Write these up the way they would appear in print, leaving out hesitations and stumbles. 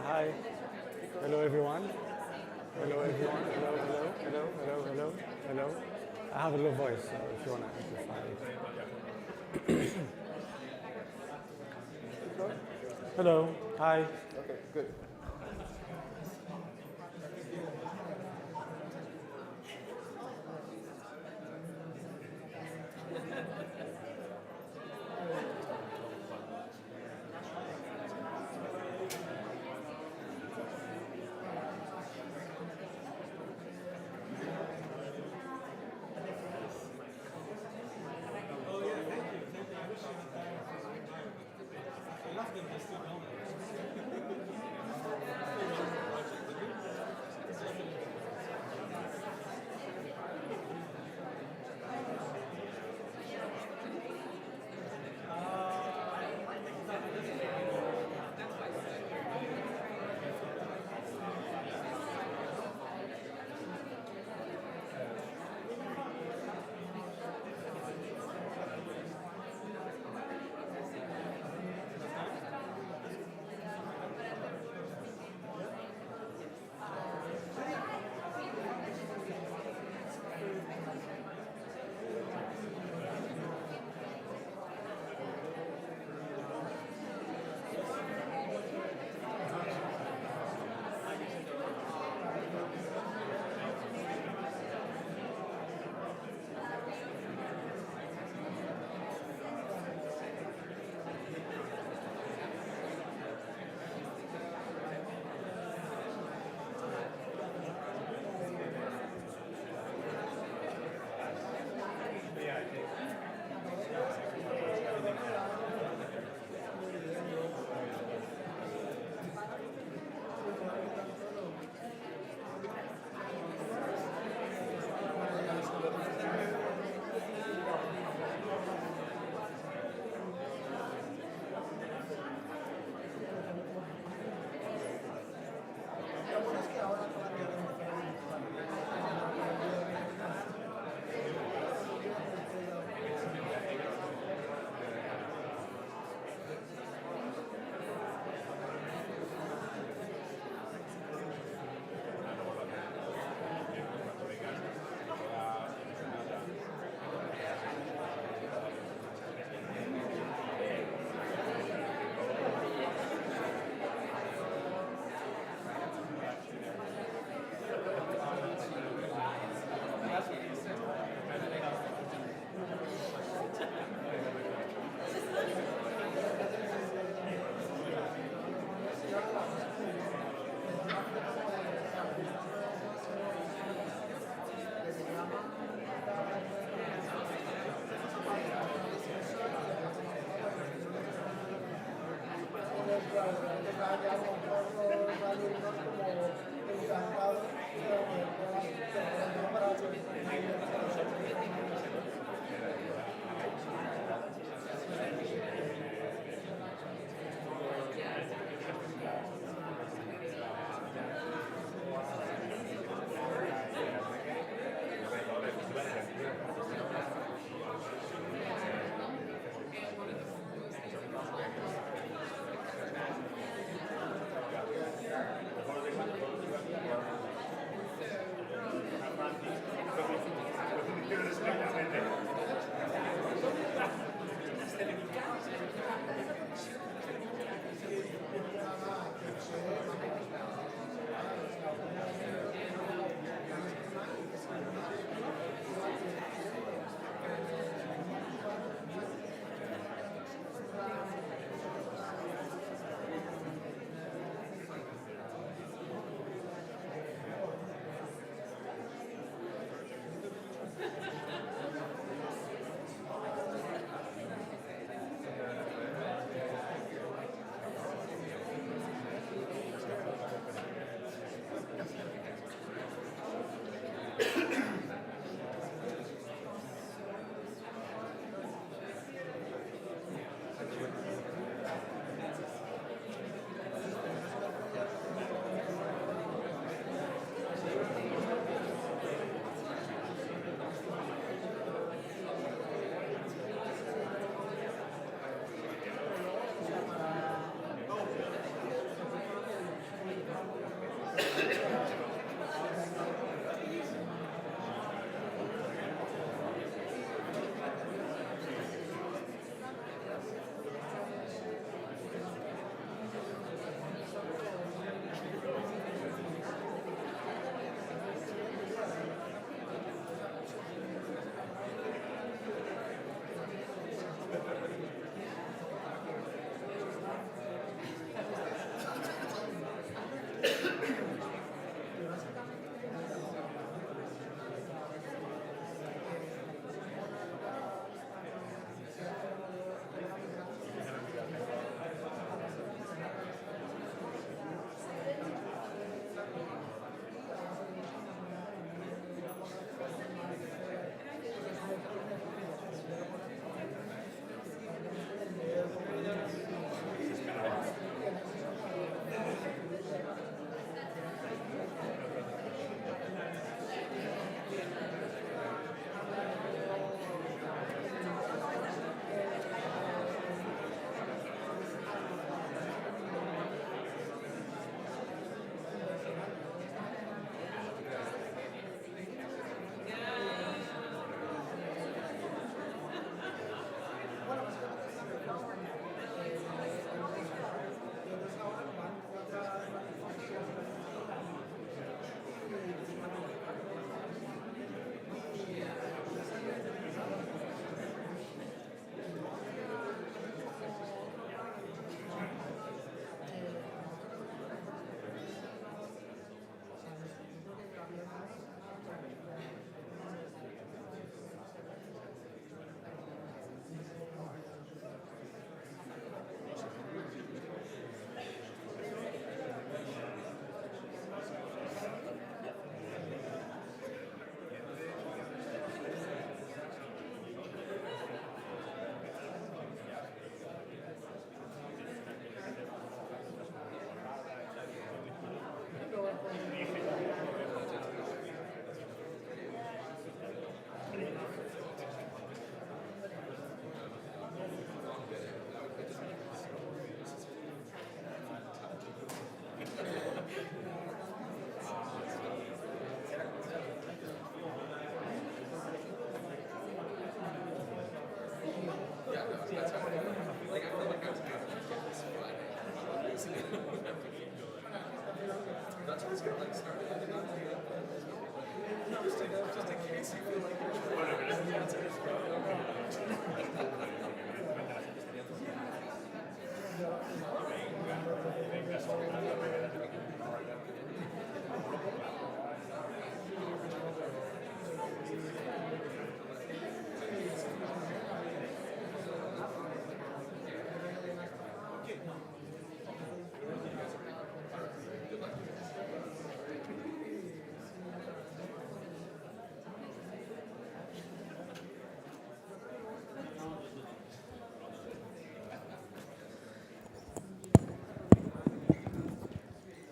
Hi. Hello, everyone. Hello, everyone. Hello, hello, hello, hello, hello, hello. I have a low voice, so if you want to amplify it. Hello. Hi. Okay, good. Give it a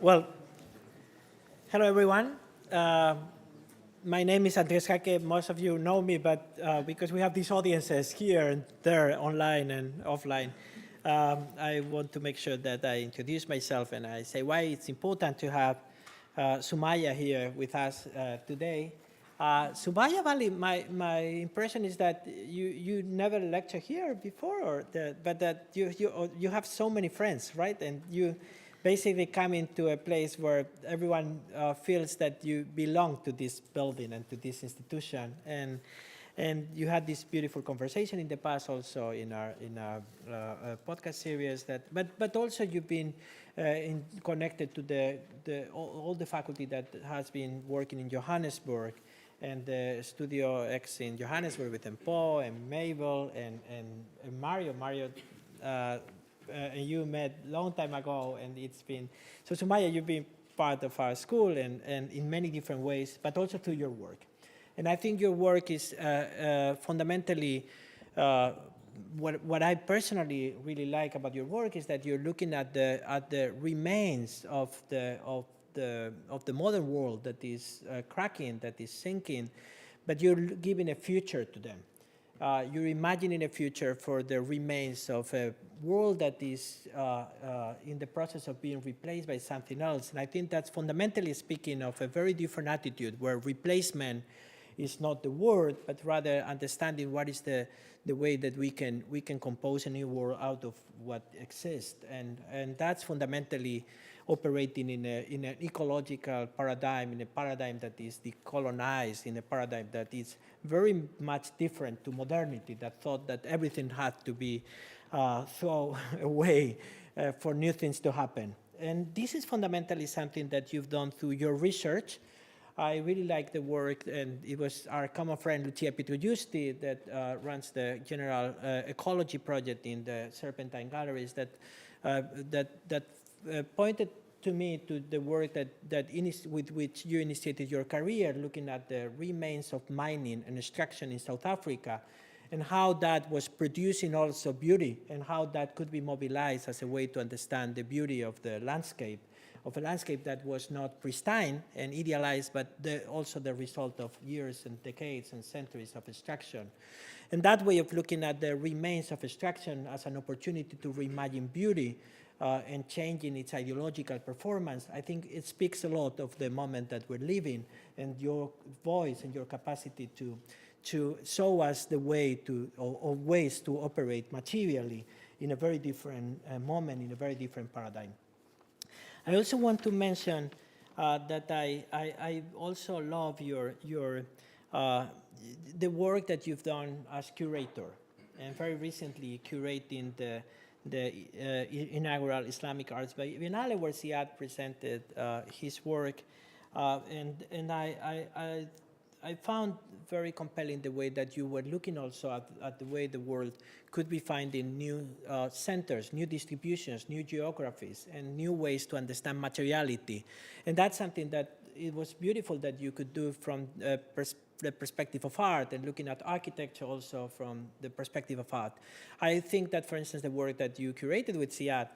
Well, hello everyone. My name is Andres Jaque. Most of you know me, but because we have these audiences here and there, online and offline, I want to make sure that I introduce myself and I say why it's important to have Sumayya here with us today. Sumayya, Vally, my impression is that you never lecture here before, but that you have so many friends, right? And you basically come into a place where everyone feels that you belong to this building and to this institution. And you had this beautiful conversation in the past also in our podcast series but also you've been connected to all the faculty that has been working in Johannesburg and the Studio X in Johannesburg with Paul and Mabel and Mario. And you met long time ago, and it's been, so Sumayya, you've been part of our school and in many different ways, but also through your work. And I think your work is fundamentally, what I personally really like about your work is that you're looking at the remains of the modern world that is cracking, that is sinking, but you're giving a future to them. You're imagining a future for the remains of a world that is in the process of being replaced by something else. And I think that's fundamentally speaking of a very different attitude where replacement is not the word, but rather understanding what is the way that we can compose a new world out of what exists. And that's fundamentally operating in an ecological paradigm, in a paradigm that is decolonized, in a paradigm that is very much different to modernity, that thought that everything had to be thrown away for new things to happen. And this is fundamentally something that you've done through your research. I really like the work, and it was our common friend Lucia Pietrogiusti that runs the General Ecology Project in the Serpentine Galleries that pointed to me to the work with which you initiated your career, looking at the remains of mining and extraction in South Africa, and how that was producing also beauty, and how that could be mobilized as a way to understand the beauty of the landscape, of a landscape that was not pristine and idealized, but also the result of years and decades and centuries of extraction. And that way of looking at the remains of extraction as an opportunity to reimagine beauty and changing its ideological performance, I think it speaks a lot of the moment that we're living, and your voice and your capacity to show us the way or ways to operate materially in a very different moment, in a very different paradigm. I also want to mention that I also love the work that you've done as curator, and very recently curating the inaugural Islamic Arts Biennale, where Ziad presented his work, and I found very compelling the way that you were looking also at the way the world could be finding new centers, new distributions, new geographies, and new ways to understand materiality. And that's something that it was beautiful that you could do from the perspective of art, and looking at architecture also from the perspective of art. I think that, for instance, the work that you curated with Ziad,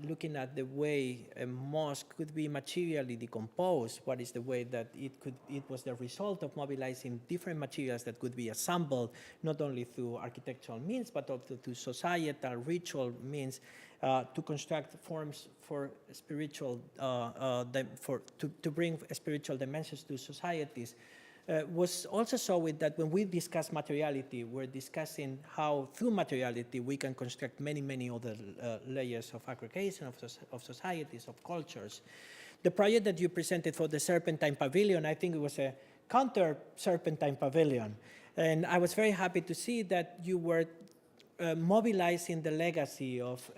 looking at the way a mosque could be materially decomposed, what is the way that it was the result of mobilizing different materials that could be assembled, not only through architectural means, but also through societal, ritual means, to construct forms for spiritual, to bring spiritual dimensions to societies. Was also showing that when we discuss materiality, we're discussing how through materiality we can construct many, many other layers of aggregation of societies, of cultures. The project that you presented for the Serpentine Pavilion, I think it was a counter-Serpentine Pavilion. And I was very happy to see that you were mobilizing the legacy of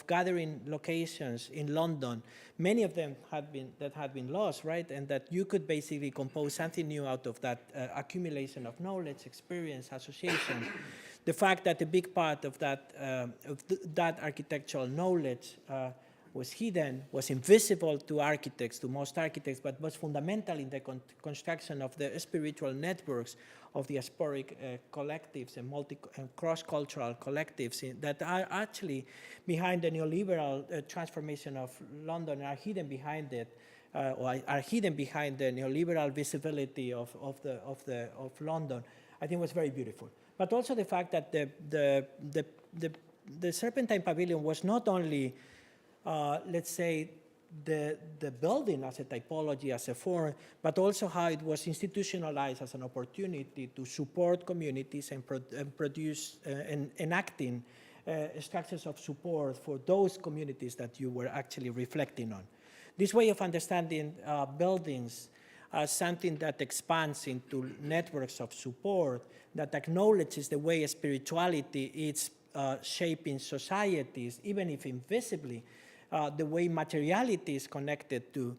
gathering locations in London, many of them had been lost, right? And that you could basically compose something new out of that accumulation of knowledge, experience, association. The fact that a big part of that architectural knowledge was hidden, was invisible to architects, to most architects, but was fundamental in the construction of the spiritual networks of diasporic collectives and cross-cultural collectives that are actually behind the neoliberal transformation of London, are hidden behind it, or are hidden behind the neoliberal visibility of London. I think was very beautiful. But also the fact that the Serpentine Pavilion was not only, let's say, the building as a typology, as a form, but also how it was institutionalized as an opportunity to support communities and produce and enacting structures of support for those communities that you were actually reflecting on. This way of understanding buildings as something that expands into networks of support, that acknowledges the way spirituality is shaping societies, even if invisibly, the way materiality is connected to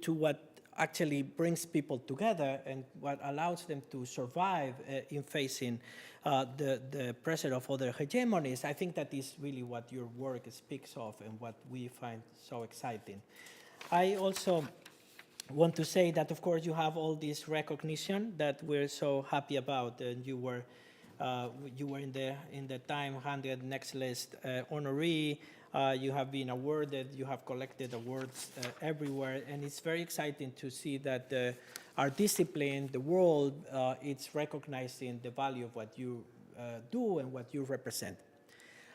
what actually brings people together and what allows them to survive in facing the pressure of other hegemonies. I think that is really what your work speaks of and what we find so exciting. I also want to say that, of course, you have all this recognition that we're so happy about, and you were in the Time 100 Next List honoree. You have been awarded. You have collected awards everywhere, and it's very exciting to see that our discipline, the world, it's recognizing the value of what you do and what you represent.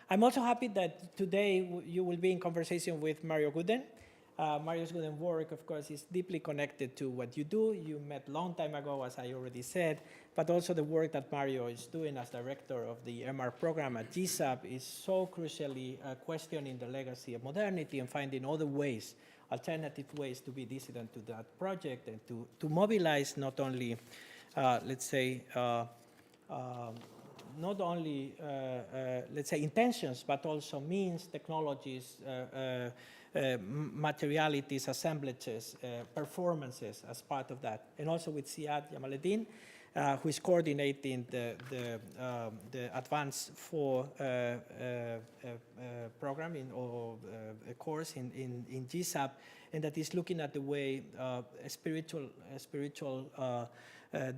I'm also happy that today you will be in conversation with Mario Gooden. Mario's Gooden work, of course, is deeply connected to what you do. You met a long time ago, as I already said, but also the work that Mario is doing as director of the MR program at GSAPP is so crucially questioning the legacy of modernity and finding other ways, alternative ways to be dissident to that project and to mobilize not only, let's say, not only, let's say, intentions, but also means, technologies, materialities, assemblages, performances as part of that. And also with Siad Jamaleddin, who is coordinating the Advanced 4 program or a course in GSAPP, and that is looking at the way spiritual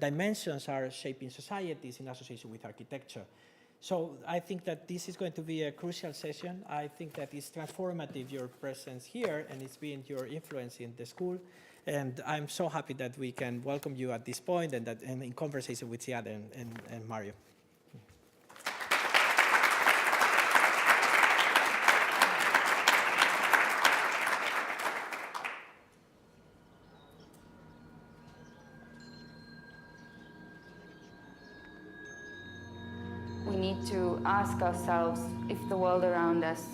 dimensions are shaping societies in association with architecture. So I think that this is going to be a crucial session. I think that it's transformative, your presence here, and it's been your influence in the school. And I'm so happy that we can welcome you at this point and in conversation with Siad and Mario. We need to ask ourselves if the world around us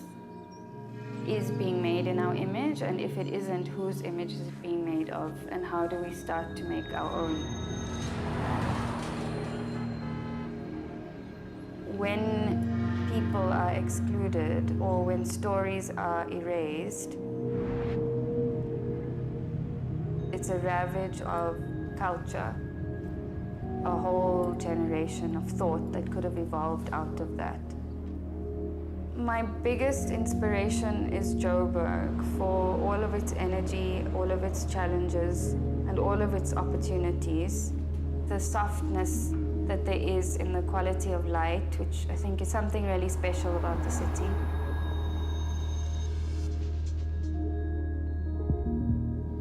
is being made in our image, and if it isn't, whose image is it being made of, and how do we start to make our own? When people are excluded or when stories are erased, it's a ravage of culture, a whole generation of thought that could have evolved out of that. My biggest inspiration is Joburg for all of its energy, all of its challenges, and all of its opportunities. The softness that there is in the quality of light, which I think is something really special about the city.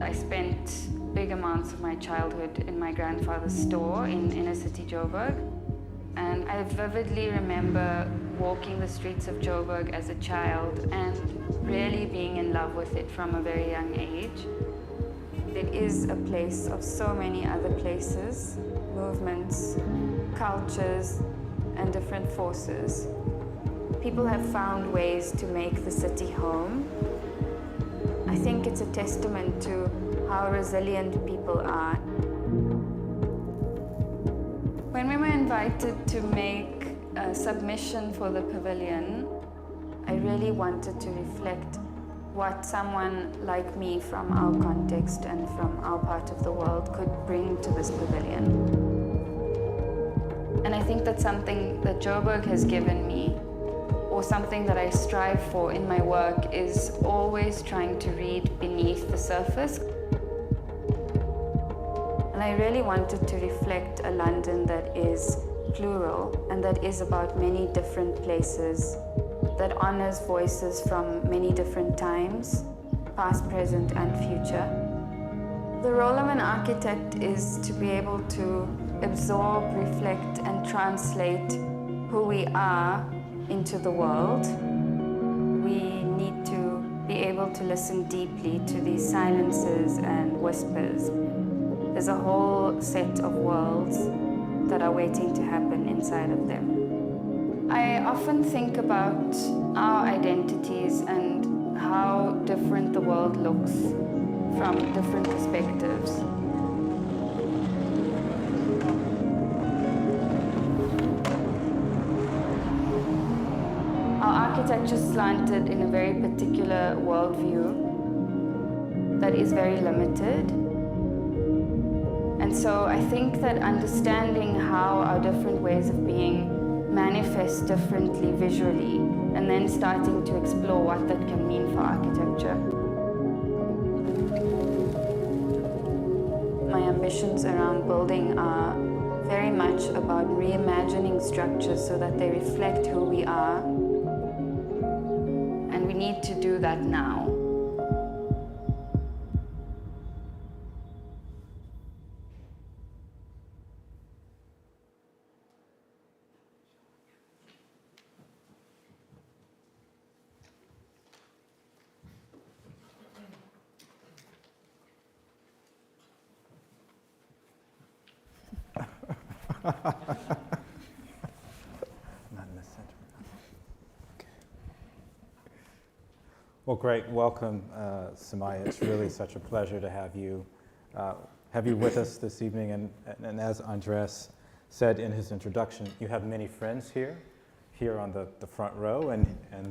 I spent big amounts of my childhood in my grandfather's store in inner city Joburg. And I vividly remember walking the streets of Joburg as a child and really being in love with it from a very young age. It is a place of so many other places, movements, cultures, and different forces. People have found ways to make the city home. I think it's a testament to how resilient people are. When we were invited to make a submission for the pavilion, I really wanted to reflect what someone like me from our context and from our part of the world could bring to this pavilion. And I think that's something that Joburg has given me or something that I strive for in my work is always trying to read beneath the surface. And I really wanted to reflect a London that is plural and that is about many different places, that honors voices from many different times, past, present, and future. The role of an architect is to be able to absorb, reflect, and translate who we are into the world. We need to be able to listen deeply to these silences and whispers. There's a whole set of worlds that are waiting to happen inside of them. I often think about our identities and how different the world looks from different perspectives. Our architecture slanted in a very particular worldview that is very limited. And so I think that understanding how our different ways of being manifest differently visually, and then starting to explore what that can mean for architecture. My ambitions around building are very much about reimagining structures so that they reflect who we are. And we need to do that now. Not in the center. Okay. Well, great. Welcome, Sumayya. It's really such a pleasure to have you with us this evening. And as Andres said in his introduction, you have many friends here on the front row and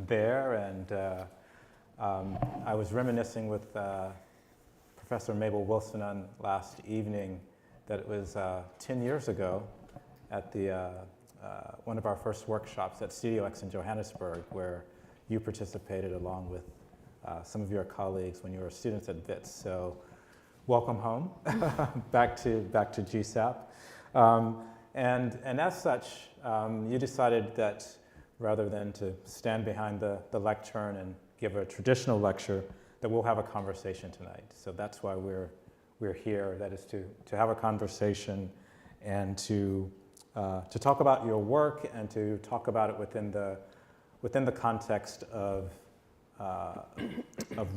there. And I was reminiscing with Professor Mabel Wilson on last evening that it was 10 years ago at the one of our first workshops at Studio X in Johannesburg, where you participated along with some of your colleagues when you were students at WITS. So welcome home, back to GSAPP. And as such, you decided that rather than to stand behind the lectern and give a traditional lecture, that we'll have a conversation tonight. So that's why we're here, that is to have a conversation and to talk about your work and to talk about it within the context of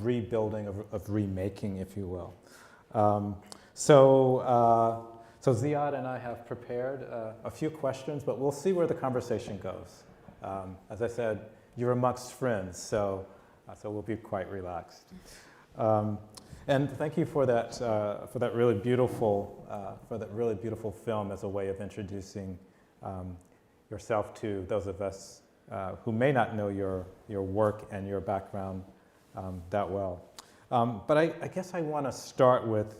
rebuilding, of remaking, if you will. So Ziad and I have prepared a few questions, but we'll see where the conversation goes. As I said, you're amongst friends, so we'll be quite relaxed. And thank you for that really beautiful film as a way of introducing yourself to those of us who may not know your work and your background that well. But I guess I want to start with,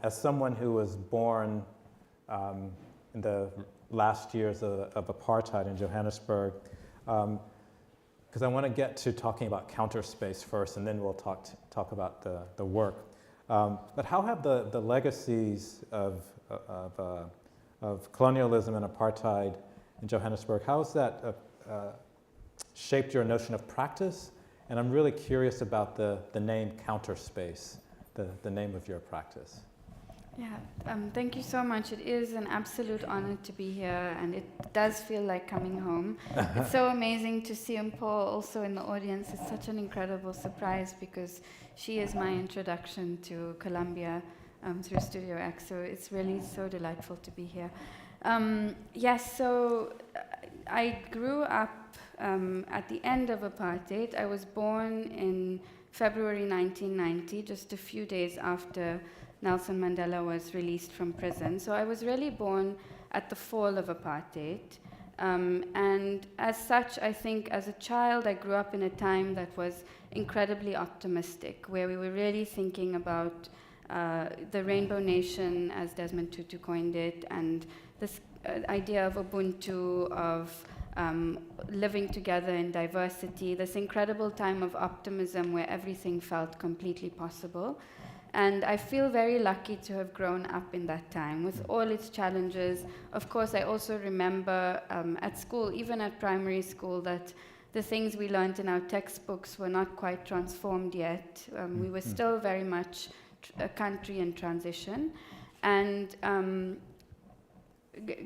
as someone who was born in the last years of apartheid in Johannesburg, because I want to get to talking about Counterspace first, and then we'll talk about the work. But how have the legacies of colonialism and apartheid in Johannesburg, how has that shaped your notion of practice? And I'm really curious about the name Counterspace, the name of your practice. Yeah, thank you so much. It is an absolute honor to be here, and it does feel like coming home. It's so amazing to see Mpho also in the audience. It's such an incredible surprise because she is my introduction to Colombia through Studio X, so it's really so delightful to be here. Yes, so I grew up at the end of apartheid. I was born in February 1990, just a few days after Nelson Mandela was released from prison. So I was really born at the fall of apartheid. And as such, I think as a child, I grew up in a time that was incredibly optimistic, where we were really thinking about the Rainbow Nation, as Desmond Tutu coined it, and this idea of Ubuntu, of living together in diversity, this incredible time of optimism where everything felt completely possible. And I feel very lucky to have grown up in that time with all its challenges. Of course, I also remember at school, even at primary school, that the things we learned in our textbooks were not quite transformed yet. We were still very much a country in transition. And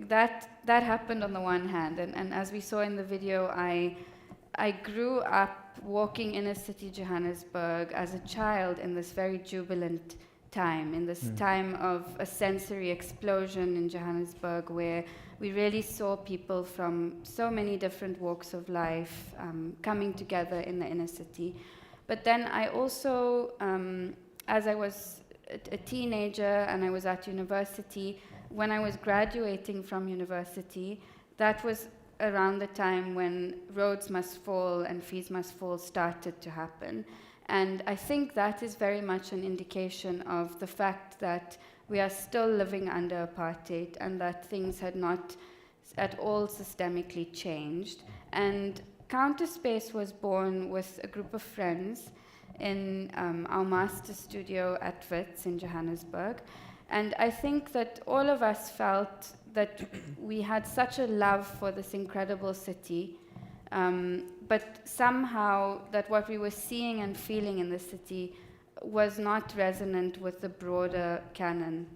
that happened on the one hand. And as we saw in the video, I grew up walking inner city Johannesburg as a child in this very jubilant time, in this time of a sensory explosion in Johannesburg, where we really saw people from so many different walks of life coming together in the inner city. But then I also, as I was a teenager and I was at university, when I was graduating from university, that was around the time when Roads Must Fall and Fees Must Fall started to happen. And I think that is very much an indication of the fact that we are still living under apartheid and that things had not at all systemically changed. And Counterspace was born with a group of friends in our master studio at Wits in Johannesburg. And I think that all of us felt that we had such a love for this incredible city, but somehow that what we were seeing and feeling in the city was not resonant with the broader canon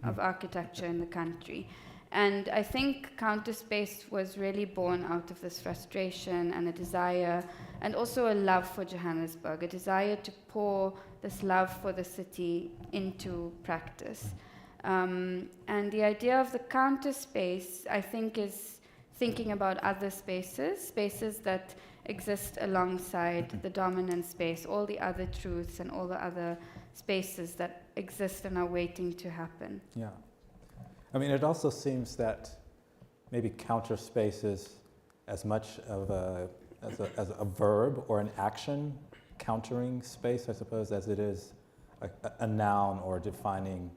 of architecture in the country. And I think Counterspace was really born out of this frustration and a desire, and also a love for Johannesburg, a desire to pour this love for the city into practice. And the idea of the Counterspace, I think, is thinking about other spaces that exist alongside the dominant space, all the other truths and all the other spaces that exist and are waiting to happen. Yeah. I mean, it also seems that maybe counterspace is as much of as a verb or an action, countering space, I suppose, as it is a noun or defining,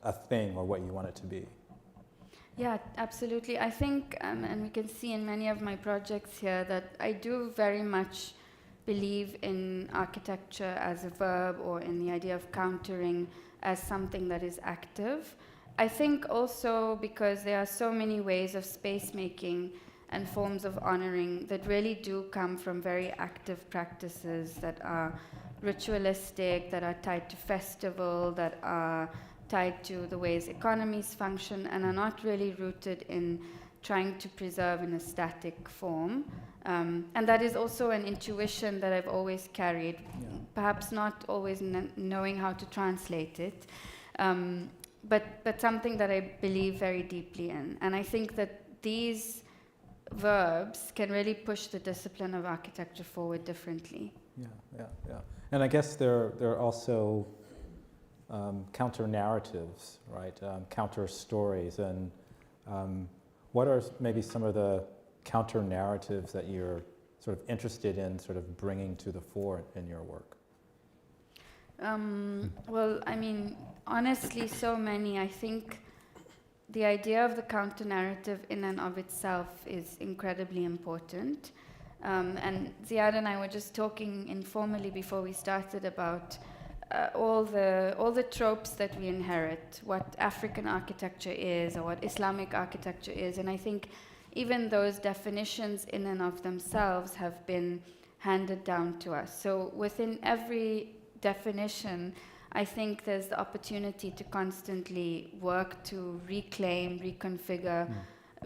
a thing or what you want it to be. Yeah, absolutely. I think, and we can see in many of my projects here, that I do very much believe in architecture as a verb, or in the idea of countering as something that is active. I think also because there are so many ways of space making and forms of honoring that really do come from very active practices that are ritualistic, that are tied to festival, that are tied to the ways economies function, and are not really rooted in trying to preserve in a static form. And that is also an intuition that I've always carried, perhaps not always knowing how to translate it, but something that I believe very deeply in. And I think that these verbs can really push the discipline of architecture forward differently. Yeah. And I guess there are also counter narratives, right? Counter stories. And what are maybe some of the counter narratives that you're sort of interested in sort of bringing to the fore in your work? Well, I mean, honestly, so many. I think the idea of the counter-narrative in and of itself is incredibly important. And Ziad and I were just talking informally before we started about all the tropes that we inherit, what African architecture is or what Islamic architecture is. And I think even those definitions in and of themselves have been handed down to us. So within every definition, I think there's the opportunity to constantly work to reclaim, reconfigure,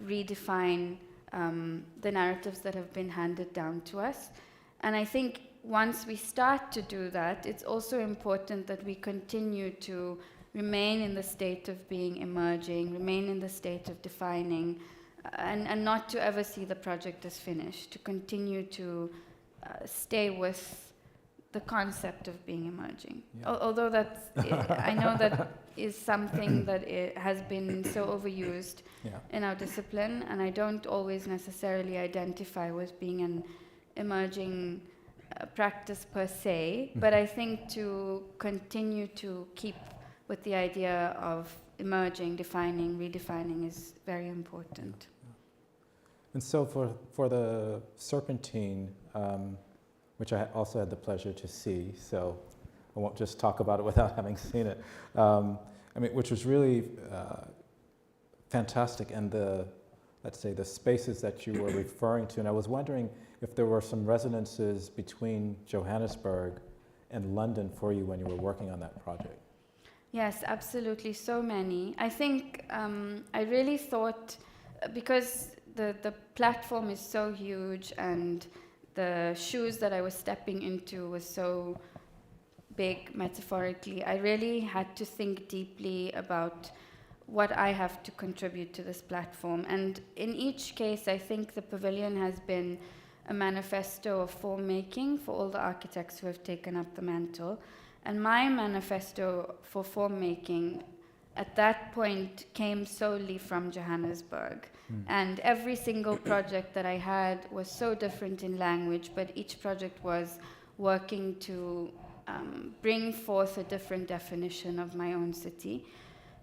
redefine the narratives that have been handed down to us. And I think once we start to do that, it's also important that we continue to remain in the state of being emerging, remain in the state of defining, and not to ever see the project as finished, to continue to stay with the concept of being emerging. Although that's, I know that is something that it has been so overused in our discipline, and I don't always necessarily identify with being an emerging practice per se, but I think to continue to keep with the idea of emerging, defining, redefining is very important. And so for the Serpentine, which I also had the pleasure to see, so I won't just talk about it without having seen it, which was really fantastic, and let's say the spaces that you were referring to, and I was wondering if there were some resonances between Johannesburg and London for you when you were working on that project. Yes, absolutely, so many. I think I really thought, because the platform is so huge and the shoes that I was stepping into was so big, metaphorically, I really had to think deeply about what I have to contribute to this platform. And in each case, I think the pavilion has been a manifesto of form making for all the architects who have taken up the mantle. And my manifesto for form making at that point came solely from Johannesburg. And every single project that I had was so different in language, but each project was working to bring forth a different definition of my own city.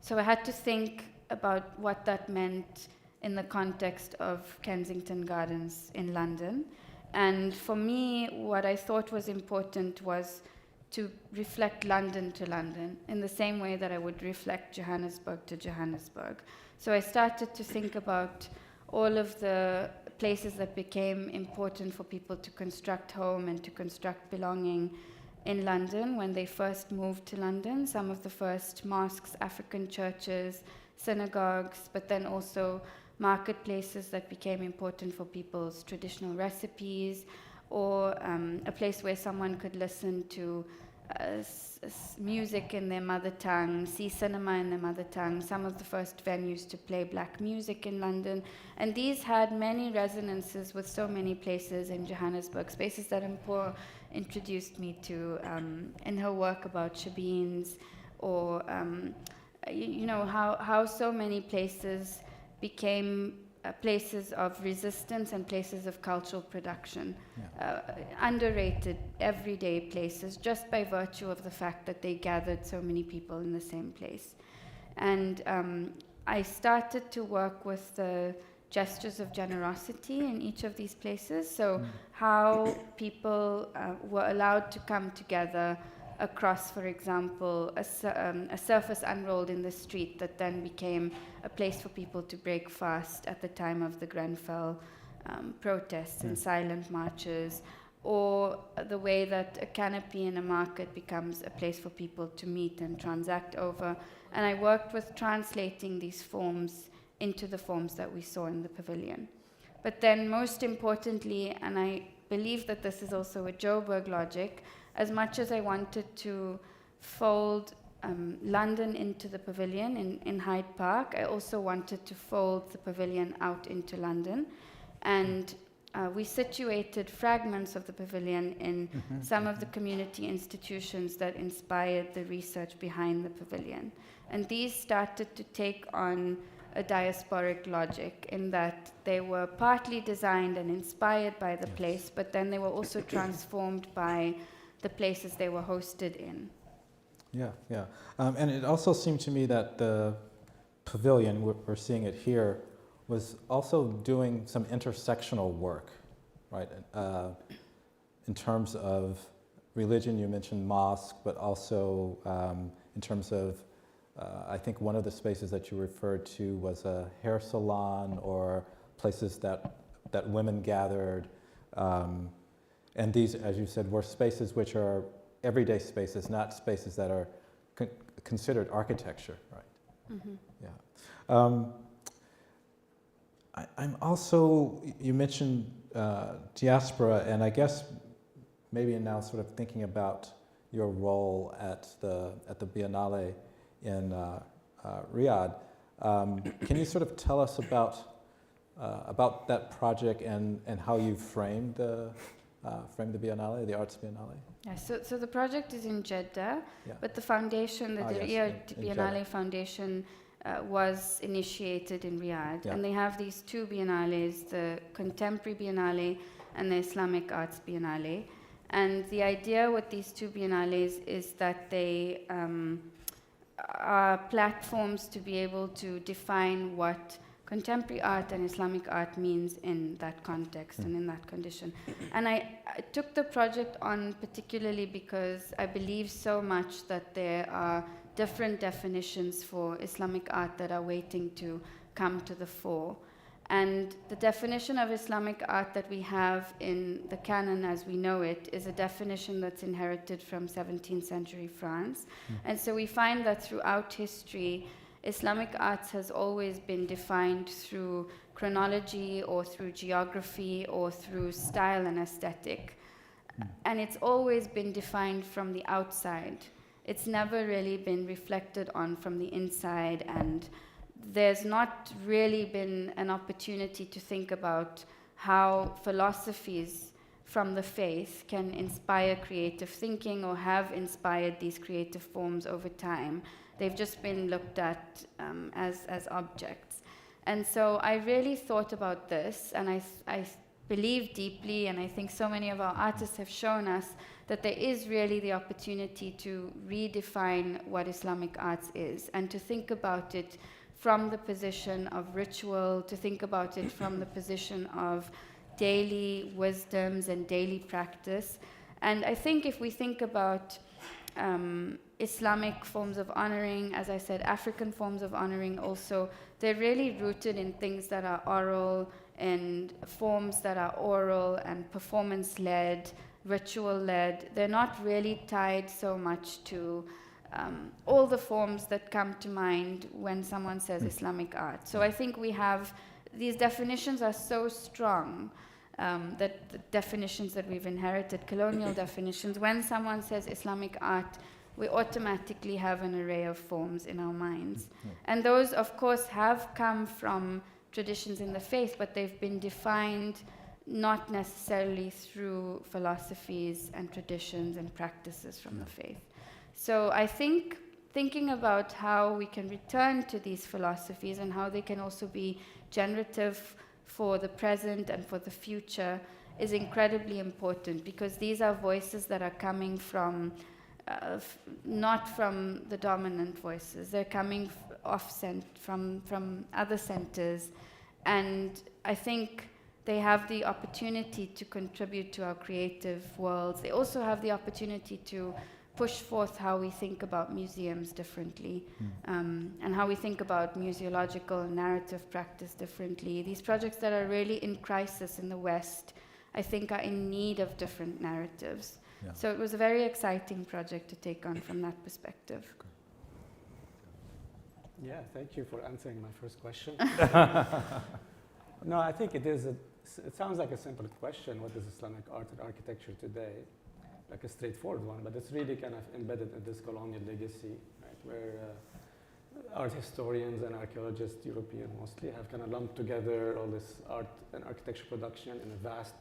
So I had to think about what that meant in the context of Kensington Gardens in London. And for me, what I thought was important was to reflect London to London in the same way that I would reflect Johannesburg to Johannesburg. So I started to think about all of the places that became important for people to construct home and to construct belonging in London when they first moved to London. Some of the first mosques, African churches, synagogues, but then also marketplaces that became important for people's traditional recipes, or a place where someone could listen to music in their mother tongue, see cinema in their mother tongue, some of the first venues to play black music in London. And these had many resonances with so many places in Johannesburg, spaces that Mpho introduced me to in her work about Shebeens, or how so many places became places of resistance and places of cultural production, underrated everyday places just by virtue of the fact that they gathered so many people in the same place. And I started to work with the gestures of generosity in each of these places, so how people were allowed to come together across, for example, a surface unrolled in the street that then became a place for people to break fast at the time of the Grenfell protests and silent marches, or the way that a canopy in a market becomes a place for people to meet and transact over. And I worked with translating these forms into the forms that we saw in the pavilion. But then most importantly, and I believe that this is also a Joburg logic, as much as I wanted to fold London into the pavilion in Hyde Park, I also wanted to fold the pavilion out into London. And we situated fragments of the pavilion in some of the community institutions that inspired the research behind the pavilion. And these started to take on a diasporic logic in that they were partly designed and inspired by the place, but then they were also transformed by the places they were hosted in. Yeah. And it also seemed to me that the pavilion, we're seeing it here, was also doing some intersectional work, right? In terms of religion, you mentioned mosque, but also in terms of, I think one of the spaces that you referred to was a hair salon, or places that women gathered. And these, as you said, were spaces which are everyday spaces, not spaces that are considered architecture, right? Yeah. I'm also, you mentioned diaspora, and I guess maybe now sort of thinking about your role at the Biennale in Riyadh. Can you sort of tell us about that project and how you framed the Biennale, the Arts Biennale? Yeah, so the project is in Jeddah, but the foundation, the Riyadh Biennale Foundation, was initiated in Riyadh. And they have these two biennales, the Contemporary Biennale and the Islamic Arts Biennale. And the idea with these two biennales is that they are platforms to be able to define what contemporary art and Islamic art means in that context and in that condition. And I took the project on particularly because I believe so much that there are different definitions for Islamic art that are waiting to come to the fore. And the definition of Islamic art that we have in the canon as we know it is a definition that's inherited from 17th century France. And so we find that throughout history, Islamic arts has always been defined through chronology or through geography or through style and aesthetic. And it's always been defined from the outside. It's never really been reflected on from the inside, and there's not really been an opportunity to think about how philosophies from the faith can inspire creative thinking or have inspired these creative forms over time. They've just been looked at as objects. And so I really thought about this, and I believe deeply, and I think so many of our artists have shown us that there is really the opportunity to redefine what Islamic arts is and to think about it from the position of ritual, to think about it from the position of daily wisdoms and daily practice. And I think if we think about Islamic forms of honoring, as I said, African forms of honoring also, they're really rooted in things that are oral and forms that are oral and performance-led, ritual-led. They're not really tied so much to all the forms that come to mind when someone says Islamic art. So I think we have, these definitions are so strong that the definitions that we've inherited, colonial definitions, when someone says Islamic art, we automatically have an array of forms in our minds. And those, of course, have come from traditions in the faith, but they've been defined not necessarily through philosophies and traditions and practices from the faith. So I think thinking about how we can return to these philosophies and how they can also be generative for the present and for the future is incredibly important, because these are voices that are coming from not from the dominant voices. They're coming from other centers, and I think they have the opportunity to contribute to our creative worlds. They also have the opportunity to push forth how we think about museums differently, and how we think about museological and narrative practice differently. These projects that are really in crisis in the West, I think, are in need of different narratives. Yeah. So it was a very exciting project to take on from that perspective. Yeah, thank you for answering my first question. No, I think it sounds like a simple question, what is Islamic art and architecture today? Like a straightforward one, but it's really kind of embedded in this colonial legacy, right, where art historians and archaeologists, European mostly, have kind of lumped together all this art and architecture production in a vast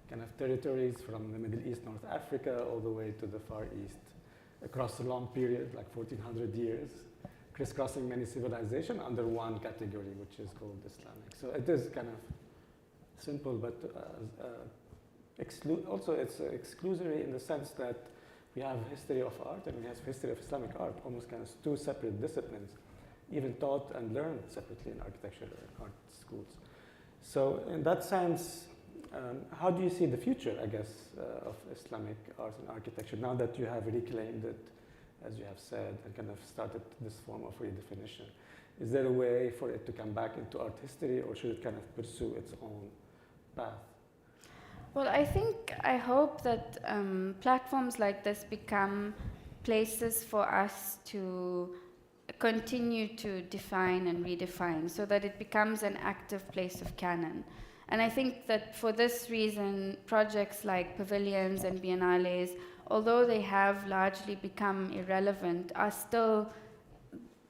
kind of territories from the Middle East, North Africa, all the way to the Far East, across a long period, like 1400 years, crisscrossing many civilizations under one category, which is called Islamic. So it is kind of simple, but also it's exclusory in the sense that we have history of art and we have history of Islamic art, almost kind of two separate disciplines, even taught and learned separately in architecture or art schools. So in that sense, how do you see the future, I guess, of Islamic art and architecture, now that you have reclaimed it, as you have said, and kind of started this form of redefinition? Is there a way for it to come back into art history, or should it kind of pursue its own path? Well, I hope that platforms like this become places for us to continue to define and redefine, so that it becomes an active place of canon. And I think that for this reason, projects like pavilions and biennales, although they have largely become irrelevant, are still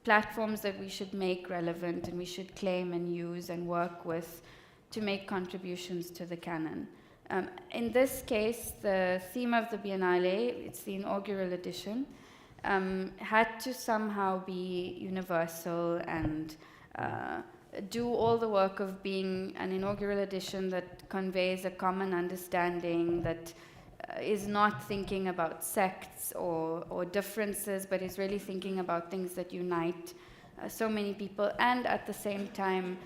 platforms that we should make relevant and we should claim and use and work with to make contributions to the canon. In this case, the theme of the Biennale, it's the inaugural edition, had to somehow be universal and do all the work of being an inaugural edition that conveys a common understanding, that is not thinking about sects or differences, but is really thinking about things that unite so many people, and at the same time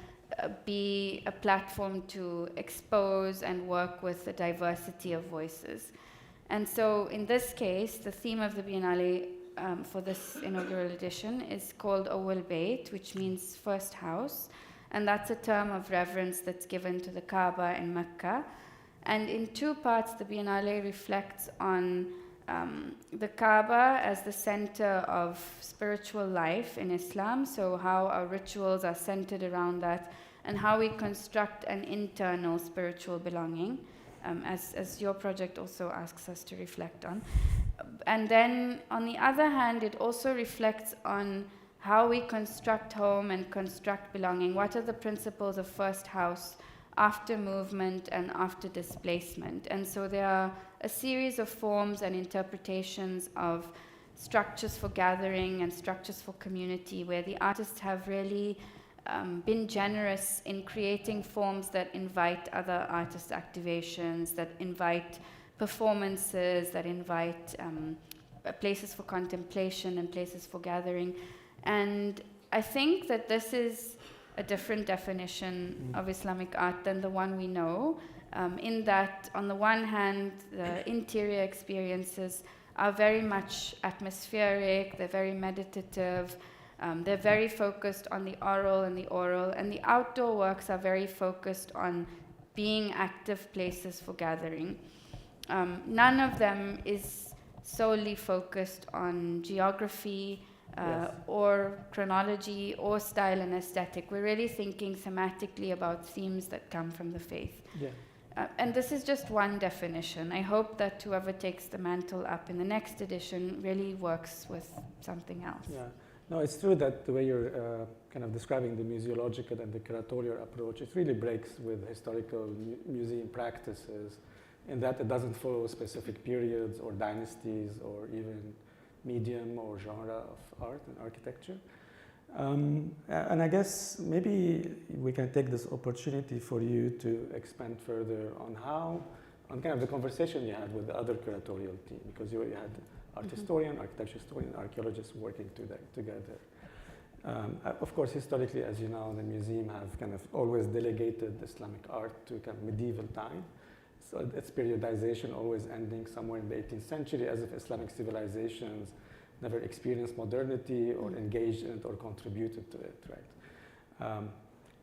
be a platform to expose and work with a diversity of voices. And so in this case, the theme of the Biennale for this inaugural edition is called Awwal Bayt, which means first house. And that's a term of reverence that's given to the Kaaba in Mecca. And in two parts, the Biennale reflects on the Kaaba as the center of spiritual life in Islam, so how our rituals are centered around that, and how we construct an internal spiritual belonging, as your project also asks us to reflect on. And then, on the other hand, it also reflects on how we construct home and construct belonging. What are the principles of first house after movement and after displacement? And so there are a series of forms and interpretations of structures for gathering and structures for community, where the artists have really been generous in creating forms that invite other artist activations, that invite performances, that invite places for contemplation and places for gathering. And I think that this is a different definition of Islamic art than the one we know, in that, on the one hand, the interior experiences are very much atmospheric, they're very meditative, they're very focused on the oral, and the outdoor works are very focused on being active places for gathering. None of them is solely focused on geography, or chronology, or style and aesthetic. We're really thinking thematically about themes that come from the faith. Yeah. And this is just one definition. I hope that whoever takes the mantle up in the next edition really works with something else. Yeah. No, it's true that the way you're kind of describing the museological and the curatorial approach, it really breaks with historical museum practices, in that it doesn't follow specific periods or dynasties or even medium or genre of art and architecture. And I guess maybe we can take this opportunity for you to expand further on kind of the conversation you had with the other curatorial team, because you had art historian, architecture historian, archaeologists working together. Of course, historically, as you know, the museum have kind of always delegated Islamic art to kind of medieval time. So its periodization always ending somewhere in the 18th century, as if Islamic civilizations never experienced modernity or engaged in it or contributed to it, right?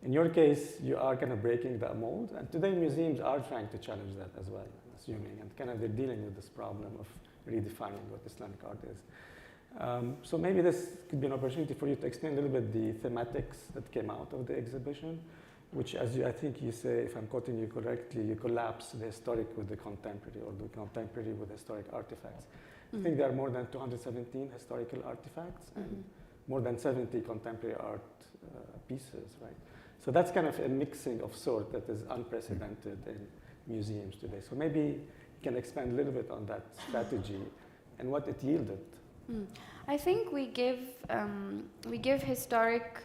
In your case, you are kind of breaking that mold, and today museums are trying to challenge that as well, I'm assuming, and kind of they're dealing with this problem of redefining what Islamic art is. So maybe this could be an opportunity for you to explain a little bit the thematics that came out of the exhibition, which, I think you say, if I'm quoting you correctly, you collapse the historic with the contemporary, or the contemporary with historic artifacts. I think there are more than 217 historical artifacts and more than 70 contemporary art pieces, right? So that's kind of a mixing of sort that is unprecedented in museums today. So maybe you can expand a little bit on that strategy and what it yielded. I think we give historic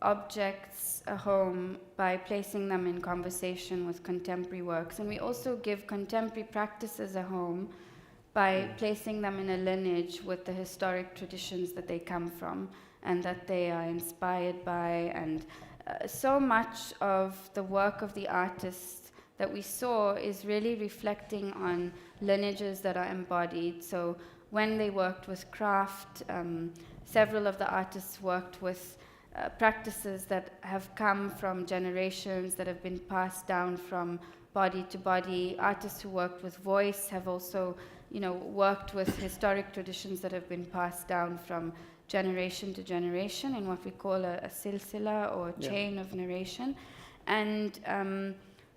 objects a home by placing them in conversation with contemporary works, and we also give contemporary practices a home by placing them in a lineage with the historic traditions that they come from and that they are inspired by. And so much of the work of the artists that we saw is really reflecting on lineages that are embodied. So when they worked with craft, several of the artists worked with practices that have come from generations, that have been passed down from body to body. Artists who worked with voice have also, worked with historic traditions that have been passed down from generation to generation in what we call a silsila, or chain of narration. And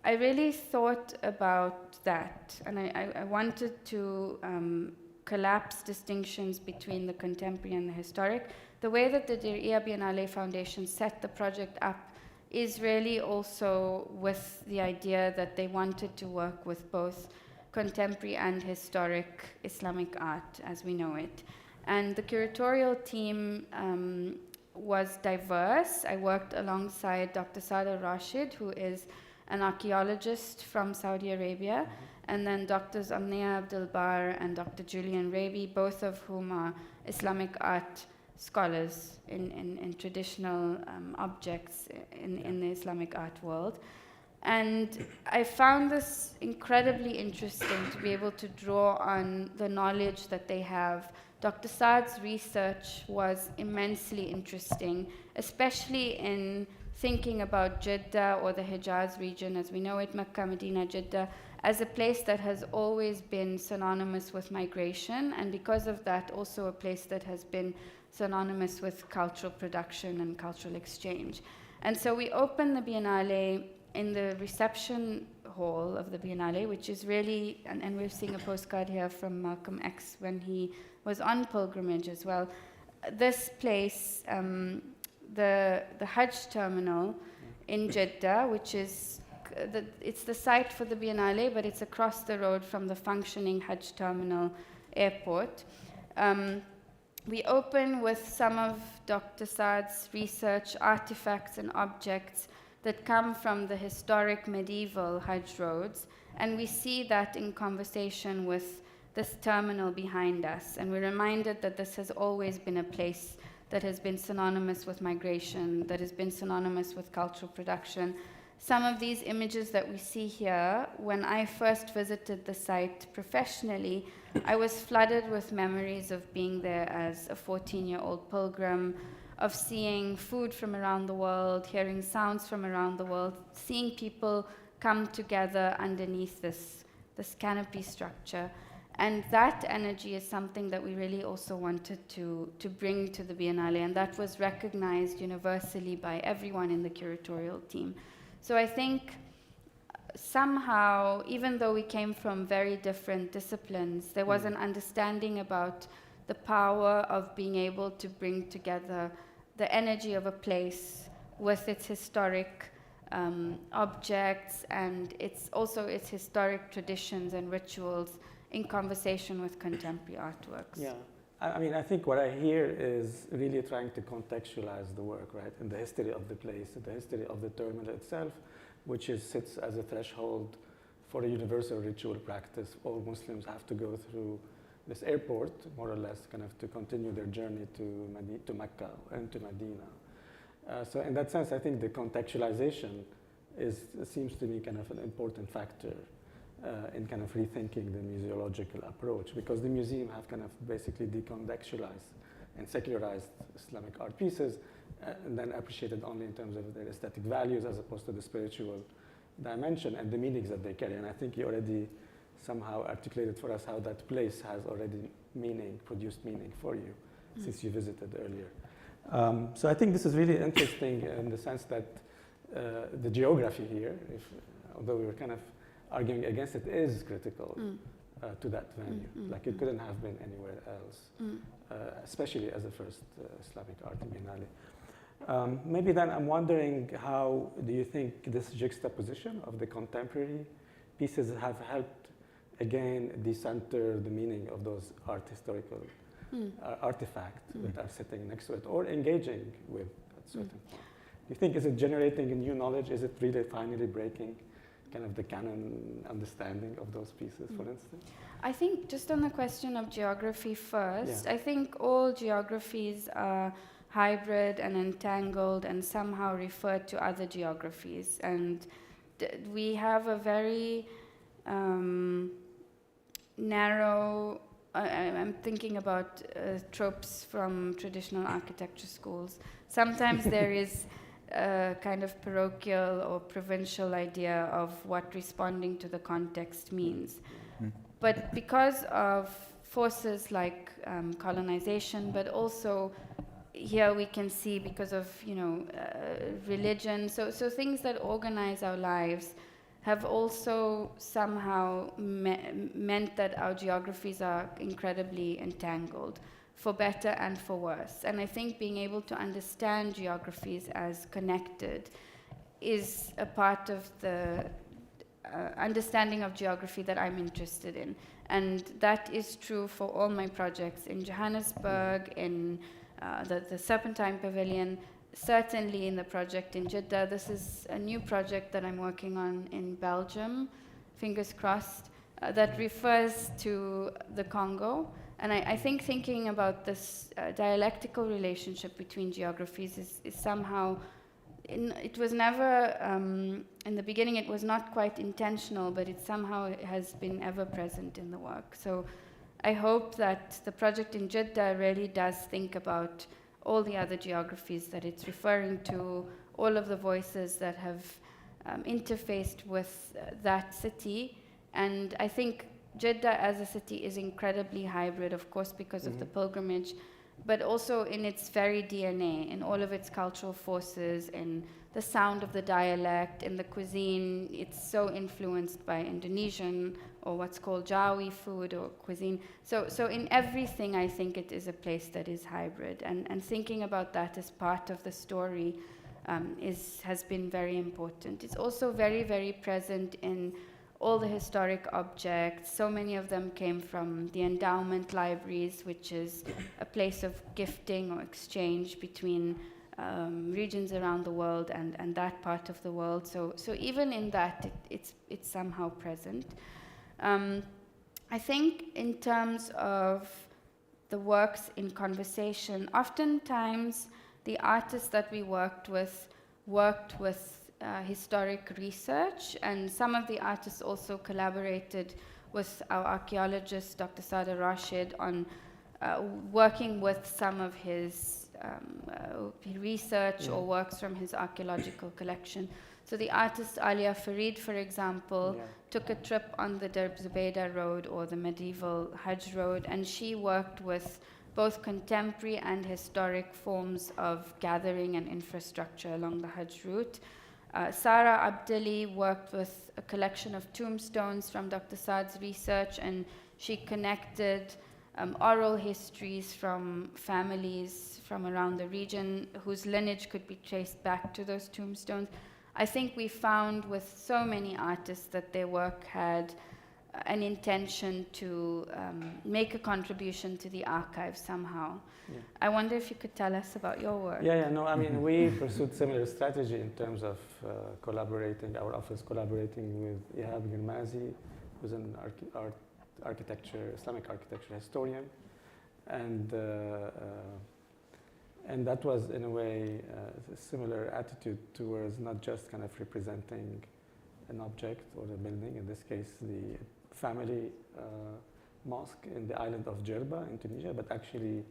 I really thought about that, and I wanted to collapse distinctions between the contemporary and the historic. The way that the Diriyah Biennale Foundation set the project up is really also with the idea that they wanted to work with both contemporary and historic Islamic art as we know it. And the curatorial team was diverse. I worked alongside Dr. Sada Rashid, who is an archaeologist from Saudi Arabia, and then Drs. Amniya Abdul Bar and Dr. Julian Rabi, both of whom are Islamic art scholars in traditional objects in the Islamic art world. And I found this incredibly interesting to be able to draw on the knowledge that they have. Dr. Saad's research was immensely interesting, especially in thinking about Jeddah, or the Hijaz region as we know it, Mecca, Medina, Jeddah, as a place that has always been synonymous with migration, and because of that also a place that has been synonymous with cultural production and cultural exchange. And so we opened the Biennale in the reception hall of the Biennale, which is really, and we're seeing a postcard here from Malcolm X when he was on pilgrimage as well. This place, the Hajj terminal in Jeddah, which is, it's the site for the Biennale, but it's across the road from the functioning Hajj terminal airport. We open with some of Dr. Saad's research artifacts and objects that come from the historic medieval Hajj roads, and we see that in conversation with this terminal behind us, and we're reminded that this has always been a place that has been synonymous with migration, that has been synonymous with cultural production. Some of these images that we see here, when I first visited the site professionally, I was flooded with memories of being there as a 14-year-old pilgrim, of seeing food from around the world, hearing sounds from around the world, seeing people come together underneath this canopy structure. And that energy is something that we really also wanted to bring to the Biennale, and that was recognized universally by everyone in the curatorial team. So I think somehow, even though we came from very different disciplines, there was an understanding about the power of being able to bring together the energy of a place with its historic objects and its historic traditions and rituals in conversation with contemporary artworks. Yeah, I mean, I think what I hear is really trying to contextualize the work, right? And the history of the place, the history of the terminal itself, which sits as a threshold for a universal ritual practice. All Muslims have to go through this airport, more or less, kind of to continue their journey to Mecca and to Medina. So in that sense, I think the contextualization seems to me kind of an important factor in kind of rethinking the museological approach, because the museum have kind of basically decontextualized and secularized Islamic art pieces and then appreciated only in terms of their aesthetic values as opposed to the spiritual dimension and the meanings that they carry. And I think you already somehow articulated for us how that place has already produced meaning for you since you visited earlier. So I think this is really interesting in the sense that the geography here, although we were kind of arguing against it, is critical to that venue. Like it couldn't have been anywhere else, especially as a first Islamic art Biennale. Maybe then I'm wondering, how do you think this juxtaposition of the contemporary pieces have helped again decenter the meaning of those historical artifacts that are sitting next to it or engaging with at certain point? Do you think, is it generating a new knowledge? Is it really finally breaking kind of the canon understanding of those pieces, for instance? I think just on the question of geography first, I think all geographies are hybrid and entangled and somehow refer to other geographies. And we have a very narrow, I'm thinking about tropes from traditional architecture schools. Sometimes there is a kind of parochial or provincial idea of what responding to the context means. But because of forces like colonization, but also here we can see because of religion, so things that organize our lives have also somehow meant that our geographies are incredibly entangled, for better and for worse. And I think being able to understand geographies as connected is a part of the understanding of geography that I'm interested in. And that is true for all my projects in Johannesburg, in the Serpentine pavilion, certainly in the project in Jeddah. This is a new project that I'm working on in Belgium, fingers crossed, that refers to the Congo And I think thinking about this dialectical relationship between geographies is somehow, it was never, in the beginning it was not quite intentional, but it somehow has been ever present in the work. So I hope that the project in Jeddah really does think about all the other geographies that it's referring to, all of the voices that have interfaced with that city. And I think Jeddah as a city is incredibly hybrid, of course, because of the pilgrimage, but also in its very DNA, in all of its cultural forces, in the sound of the dialect, in the cuisine. It's so influenced by Indonesian or what's called Jawi food or cuisine. So in everything, I think it is a place that is hybrid. And thinking about that as part of the story has been very important. It's also very, very present in all the historic objects. So many of them came from the endowment libraries, which is a place of gifting or exchange between regions around the world and that part of the world. So even in that, it's somehow present. I think in terms of the works in conversation, oftentimes the artists that we worked with historic research, and some of the artists also collaborated with our archaeologist, Dr. Sada Rashid, on working with some of his research or works from his archaeological collection. So the artist Alia Farid, for example, took a trip on the Darb Zubaydah Road or the medieval Hajj Road, and she worked with both contemporary and historic forms of gathering and infrastructure along the Hajj route. Sarah Abdali worked with a collection of tombstones from Dr. Saad's research, and she connected oral histories from families from around the region whose lineage could be traced back to those tombstones. I think we found with so many artists that their work had an intention to make a contribution to the archive somehow. Yeah. I wonder if you could tell us about your work. No, I mean, we pursued similar strategy in terms of collaborating, our office collaborating with Ihab Girmazi, who's an Islamic architecture historian, and that was in a way a similar attitude towards not just kind of representing an object or a building, in this case the family mosque in the island of Jerba in Tunisia, but actually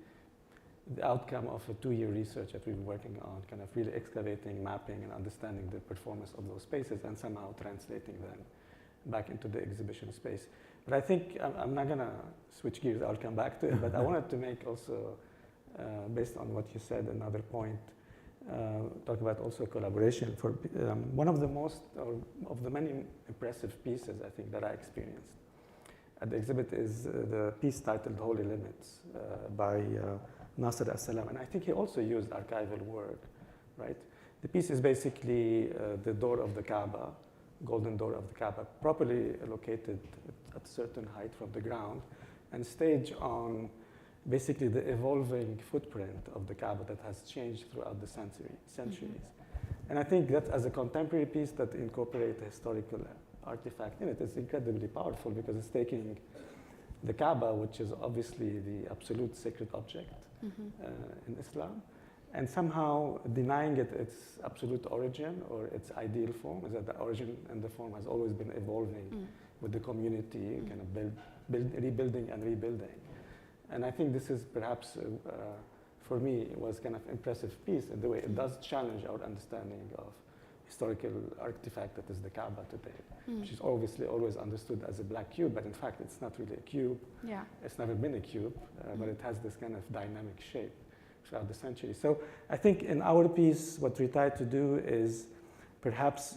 the outcome of a 2-year research that we've been working on, kind of really excavating, mapping, and understanding the performance of those spaces and somehow translating them back into the exhibition space. But I think I'm not going to switch gears, I'll come back to it, but I wanted to make also, based on what you said, another point, talk about also collaboration. For one of the most, or of the many impressive pieces I think that I experienced at the exhibit is the piece titled Holy Limits by Nasser As-Salam, and I think he also used archival work, right? The piece is basically the door of the Kaaba, golden door of the Kaaba, properly located at a certain height from the ground and staged on basically the evolving footprint of the Kaaba that has changed throughout the centuries. And I think that as a contemporary piece that incorporates a historical artifact in it is incredibly powerful because it's taking the Kaaba, which is obviously the absolute sacred object in Islam, and somehow denying it its absolute origin or its ideal form, is that the origin and the form has always been evolving with the community, kind of rebuilding and rebuilding. And I think this is perhaps, for me, it was kind of impressive piece in the way it does challenge our understanding of historical artifact that is the Kaaba today, which is obviously always understood as a black cube, but in fact it's not really a cube. Yeah. It's never been a cube, but it has this kind of dynamic shape throughout the century. So I think in our piece, what we tried to do is perhaps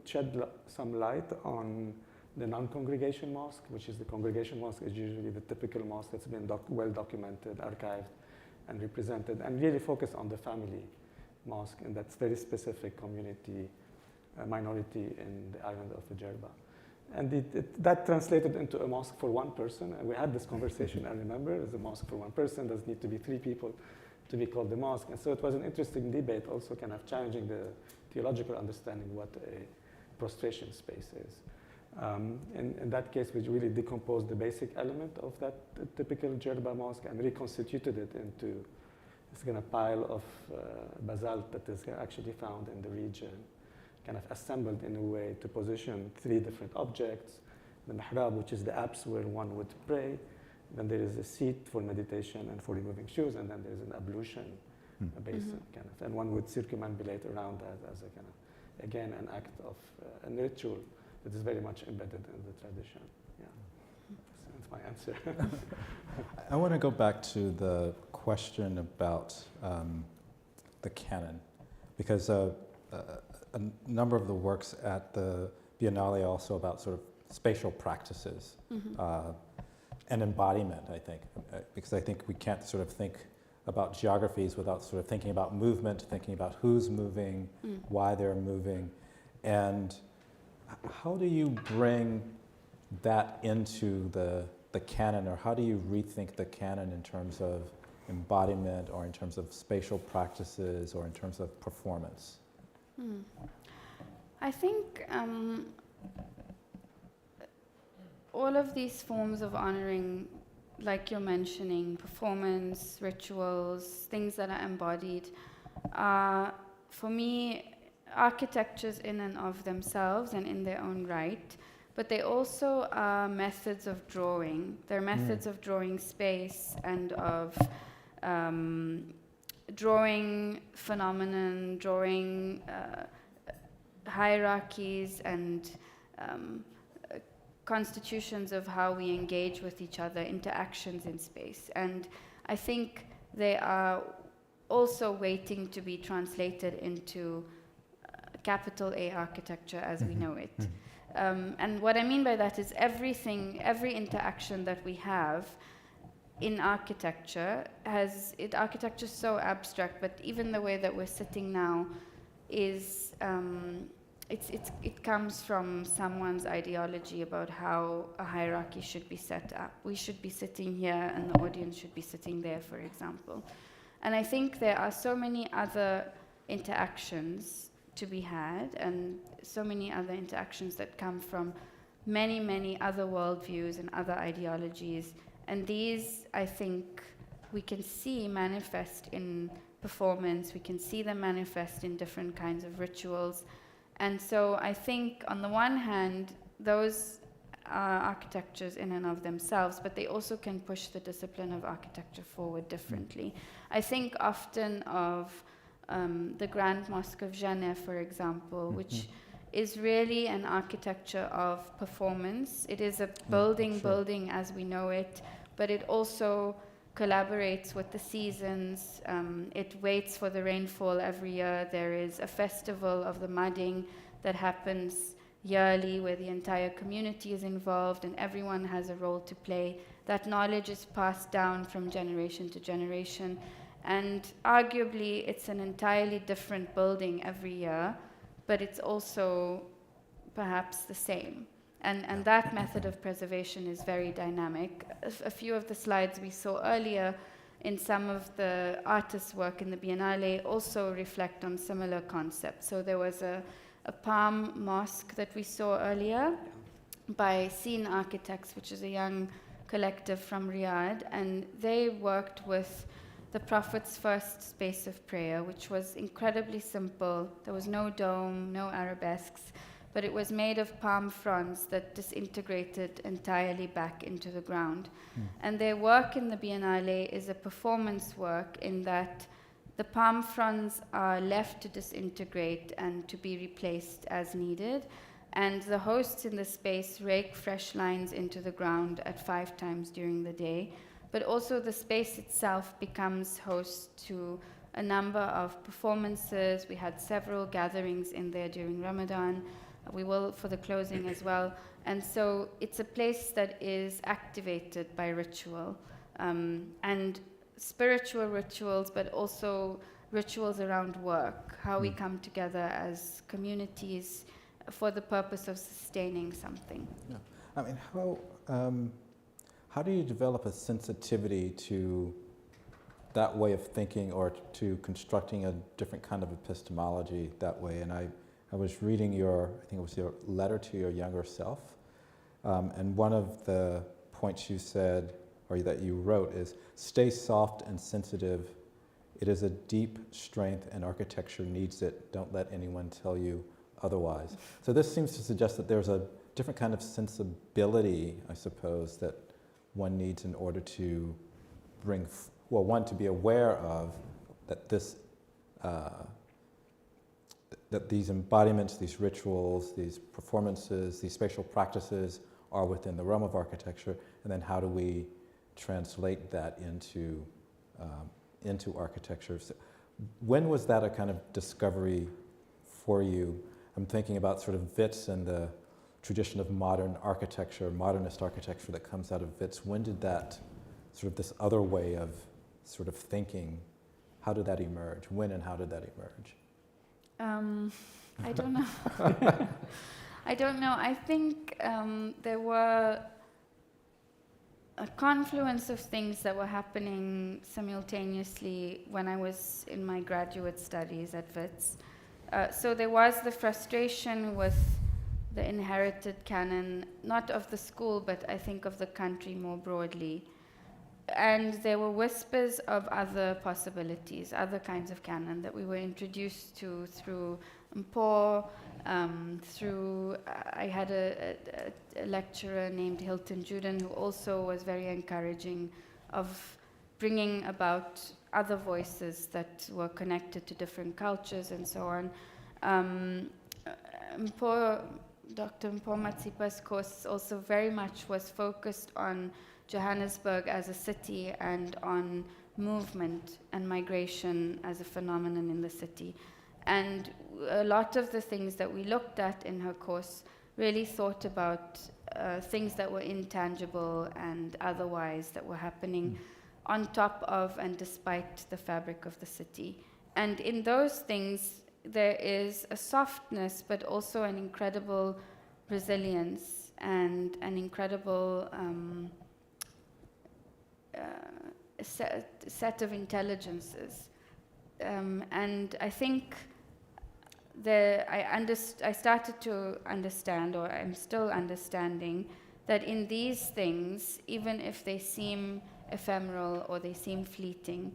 shed some light on the non-congregation mosque, which is the congregation mosque is usually the typical mosque that's been well documented, archived, and represented, and really focus on the family mosque in that very specific community minority in the island of Jerba. And that translated into a mosque for one person, and we had this conversation, I remember, as a mosque for one person, does need to be 3 people to be called the mosque. And so it was an interesting debate, also kind of challenging the theological understanding what a prostration space is. In that case, we really decomposed the basic element of that typical Jerba mosque and reconstituted it into this kind of pile of basalt that is actually found in the region, kind of assembled in a way to position 3 different objects. The mihrab, which is the apse where one would pray. Then there is a seat for meditation and for removing shoes, and then there is an ablution basin, kind of, and one would circumambulate around that as a kind of, again, an act of a ritual that is very much embedded in the tradition. Yeah, that's my answer. I want to go back to the question about the canon, because a number of the works at the Biennale are also about sort of spatial practices and embodiment, I think, because I think we can't sort of think about geographies without sort of thinking about movement, thinking about who's moving, why they're moving, and how do you bring that into the canon, or how do you rethink the canon in terms of embodiment, or in terms of spatial practices, or in terms of performance? I think all of these forms of honoring, like you're mentioning, performance, rituals, things that are embodied, are, for me, architectures in and of themselves and in their own right, but they also are methods of drawing. They're methods of drawing space and of drawing phenomenon, drawing hierarchies and constitutions of how we engage with each other, interactions in space. And I think they are also waiting to be translated into capital A architecture as we know it. And what I mean by that is every interaction that we have in architecture architecture is so abstract, but even the way that we're sitting now is, it comes from someone's ideology about how a hierarchy should be set up. We should be sitting here and the audience should be sitting there, for example. And I think there are so many other interactions to be had, and so many other interactions that come from many, many other worldviews and other ideologies. And these, I think, we can see manifest in performance, we can see them manifest in different kinds of rituals. And so I think, on the one hand, those are architectures in and of themselves, but they also can push the discipline of architecture forward differently. I think often of the Grand Mosque of Genève, for example, which is really an architecture of performance. It is a building as we know it, but it also collaborates with the seasons. It waits for the rainfall every year. There is a festival of the mudding that happens yearly where the entire community is involved and everyone has a role to play. That knowledge is passed down from generation to generation. And arguably, it's an entirely different building every year, but it's also perhaps the same. And that method of preservation is very dynamic. A few of the slides we saw earlier in some of the artists' work in the Biennale also reflect on similar concepts. So there was a palm mosque that we saw earlier by Scene Architects, which is a young collective from Riyadh, and they worked with the Prophet's first space of prayer, which was incredibly simple. There was no dome, no arabesques, but it was made of palm fronds that disintegrated entirely back into the ground. And their work in the Biennale is a performance work in that the palm fronds are left to disintegrate and to be replaced as needed. And the hosts in the space rake fresh lines into the ground at 5 times during the day. But also the space itself becomes host to a number of performances. We had several gatherings in there during Ramadan. We will for the closing as well. And so it's a place that is activated by ritual and spiritual rituals, but also rituals around work, how we come together as communities for the purpose of sustaining something. Yeah. I mean, how do you develop a sensitivity to that way of thinking, or to constructing a different kind of epistemology that way? And I was reading I think it was your letter to your younger self, And one of the points you said, or that you wrote, is stay soft and sensitive. It is a deep strength and architecture needs it. Don't let anyone tell you otherwise. So this seems to suggest that there's a different kind of sensibility, I suppose, that one needs in order to bring, well, one, to be aware of that this, that these embodiments, these rituals, these performances, these spatial practices are within the realm of architecture, and then how do we translate that into architecture. So when was that a kind of discovery for you? I'm thinking about sort of Witz and the tradition of modern architecture, modernist architecture that comes out of Witz. When did that, sort of this other way of sort of thinking, how did that emerge? When and how did that emerge? I don't know. I don't know. I think there were a confluence of things that were happening simultaneously when I was in my graduate studies at Witz. So there was the frustration with the inherited canon, not of the school, but I think of the country more broadly. And there were whispers of other possibilities, other kinds of canon that we were introduced to through Mpo, I had a lecturer named Hilton Juden who also was very encouraging of bringing about other voices that were connected to different cultures and so on. Dr. Mpo Matsipa's course also very much was focused on Johannesburg as a city and on movement and migration as a phenomenon in the city. And a lot of the things that we looked at in her course really thought about things that were intangible and otherwise that were happening on top of and despite the fabric of the city. And in those things, there is a softness, but also an incredible resilience and an incredible set of intelligences. And I think I started to understand, or I'm still understanding, that in these things, even if they seem ephemeral or they seem fleeting,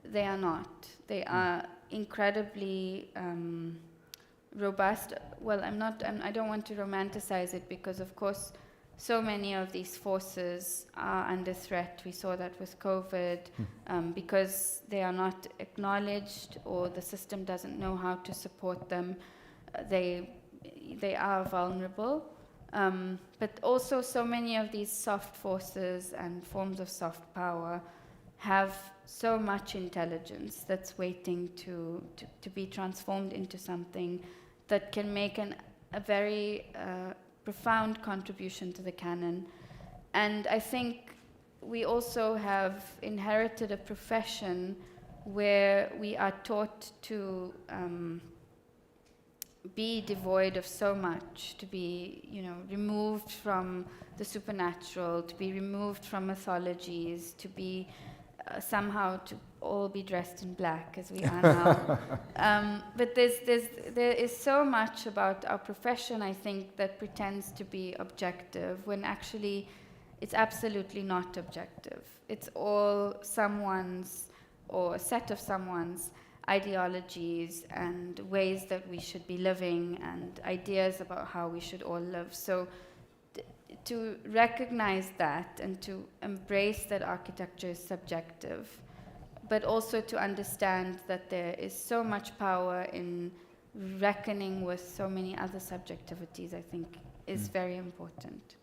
they are not. They are incredibly robust. Well, I don't want to romanticize it because, of course, so many of these forces are under threat. We saw that with COVID, because they are not acknowledged or the system doesn't know how to support them. They are vulnerable. But also so many of these soft forces and forms of soft power have so much intelligence that's waiting to be transformed into something that can make a very profound contribution to the canon. And I think we also have inherited a profession where we are taught to be devoid of so much, to be, removed from the supernatural, to be removed from mythologies, to be somehow to all be dressed in black as we are now. But there is so much about our profession, I think, that pretends to be objective when actually it's absolutely not objective. It's all someone's or a set of someone's ideologies and ways that we should be living and ideas about how we should all live. So to recognize that and to embrace that architecture is subjective, but also to understand that there is so much power in reckoning with so many other subjectivities, I think, is very important.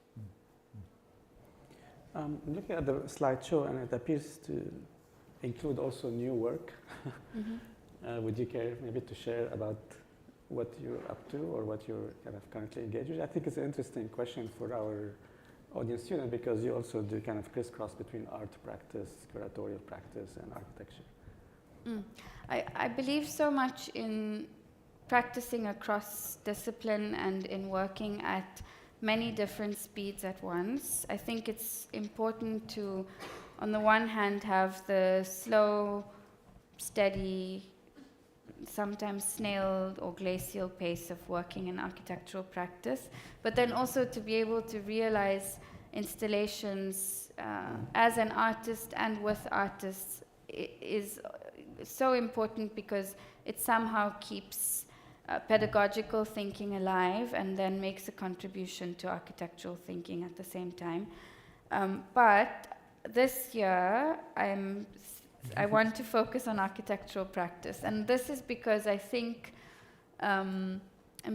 I'm looking at the slideshow, and it appears to include also new work. Would you care maybe to share about what you're up to or what you're kind of currently engaged with? I think it's an interesting question for our audience student because you also do kind of crisscross between art practice, curatorial practice, and architecture. I believe so much in practicing across discipline and in working at many different speeds at once. I think it's important to, on the one hand, have the slow, steady sometimes snail or glacial pace of working in architectural practice, but then also to be able to realize installations as an artist and with artists is so important, because it somehow keeps pedagogical thinking alive and then makes a contribution to architectural thinking at the same time. But this year, I want to focus on architectural practice, and this is because I think I'm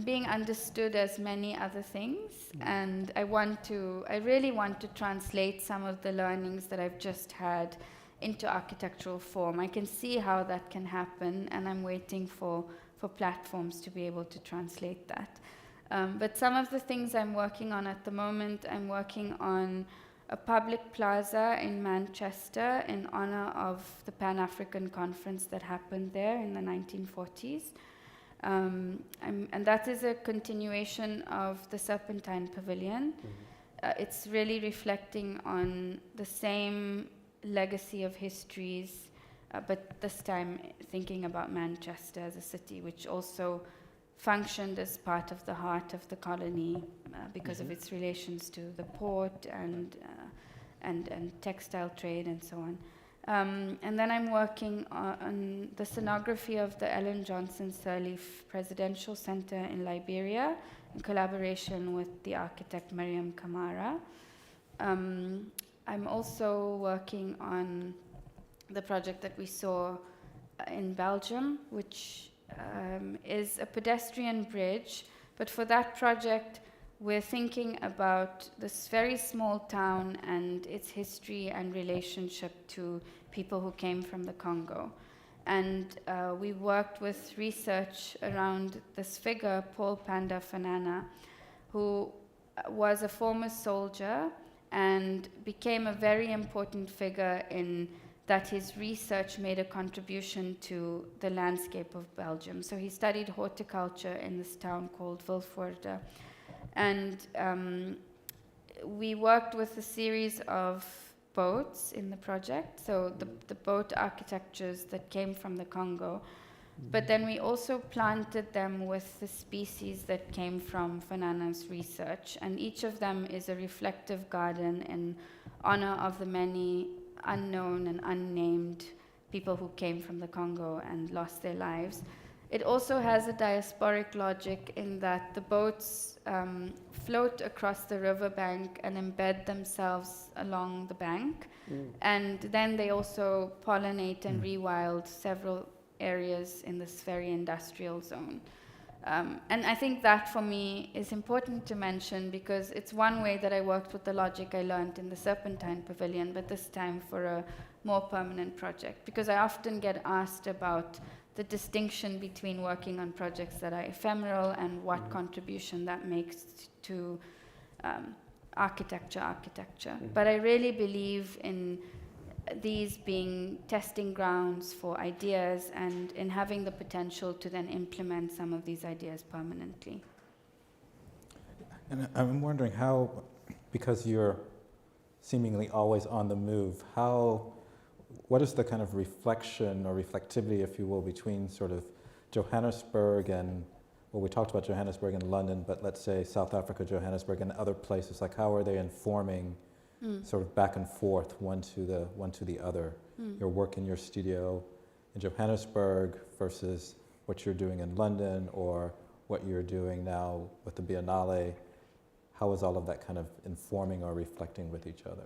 being understood as many other things, and I really want to translate some of the learnings that I've just had into architectural form. I can see how that can happen, and I'm waiting for platforms to be able to translate that. But some of the things I'm working on at the moment, I'm working on a public plaza in Manchester in honor of the Pan-African conference that happened there in the 1940s. And that is a continuation of the Serpentine pavilion. It's really reflecting on the same legacy of histories, but this time thinking about Manchester as a city, which also functioned as part of the heart of the colony because of its relations to the port and textile trade and so on. And then I'm working on the scenography of the Ellen Johnson Sirleaf Presidential Center in Liberia in collaboration with the architect Mariam Kamara. I'm also working on the project that we saw in Belgium, which is a pedestrian bridge, but for that project we're thinking about this very small town and its history and relationship to people who came from the Congo. And we worked with research around this figure, Paul Panda Fanana, who was a former soldier and became a very important figure in that his research made a contribution to the landscape of Belgium. So he studied horticulture in this town called Vilvoorde. And we worked with a series of boats in the project, so the boat architectures that came from the Congo. But then we also planted them with the species that came from Fanana's research. And each of them is a reflective garden in honor of the many unknown and unnamed people who came from the Congo and lost their lives. It also has a diasporic logic in that the boats float across the riverbank and embed themselves along the bank. And then they also pollinate and rewild several areas in this very industrial zone. And I think that for me is important to mention, because it's one way that I worked with the logic I learned in the Serpentine Pavilion, but this time for a more permanent project. Because I often get asked about the distinction between working on projects that are ephemeral and what contribution that makes to architecture. But I really believe in these being testing grounds for ideas and in having the potential to then implement some of these ideas permanently. And I'm wondering how, because you're seemingly always on the move, what is the kind of reflection or reflectivity, if you will, between sort of Johannesburg and, well, we talked about Johannesburg and London, but let's say South Africa, Johannesburg, and other places, like how are they informing sort of back and forth, one to the other? Your work in your studio in Johannesburg versus what you're doing in London, or what you're doing now with the Biennale. How is all of that kind of informing or reflecting with each other?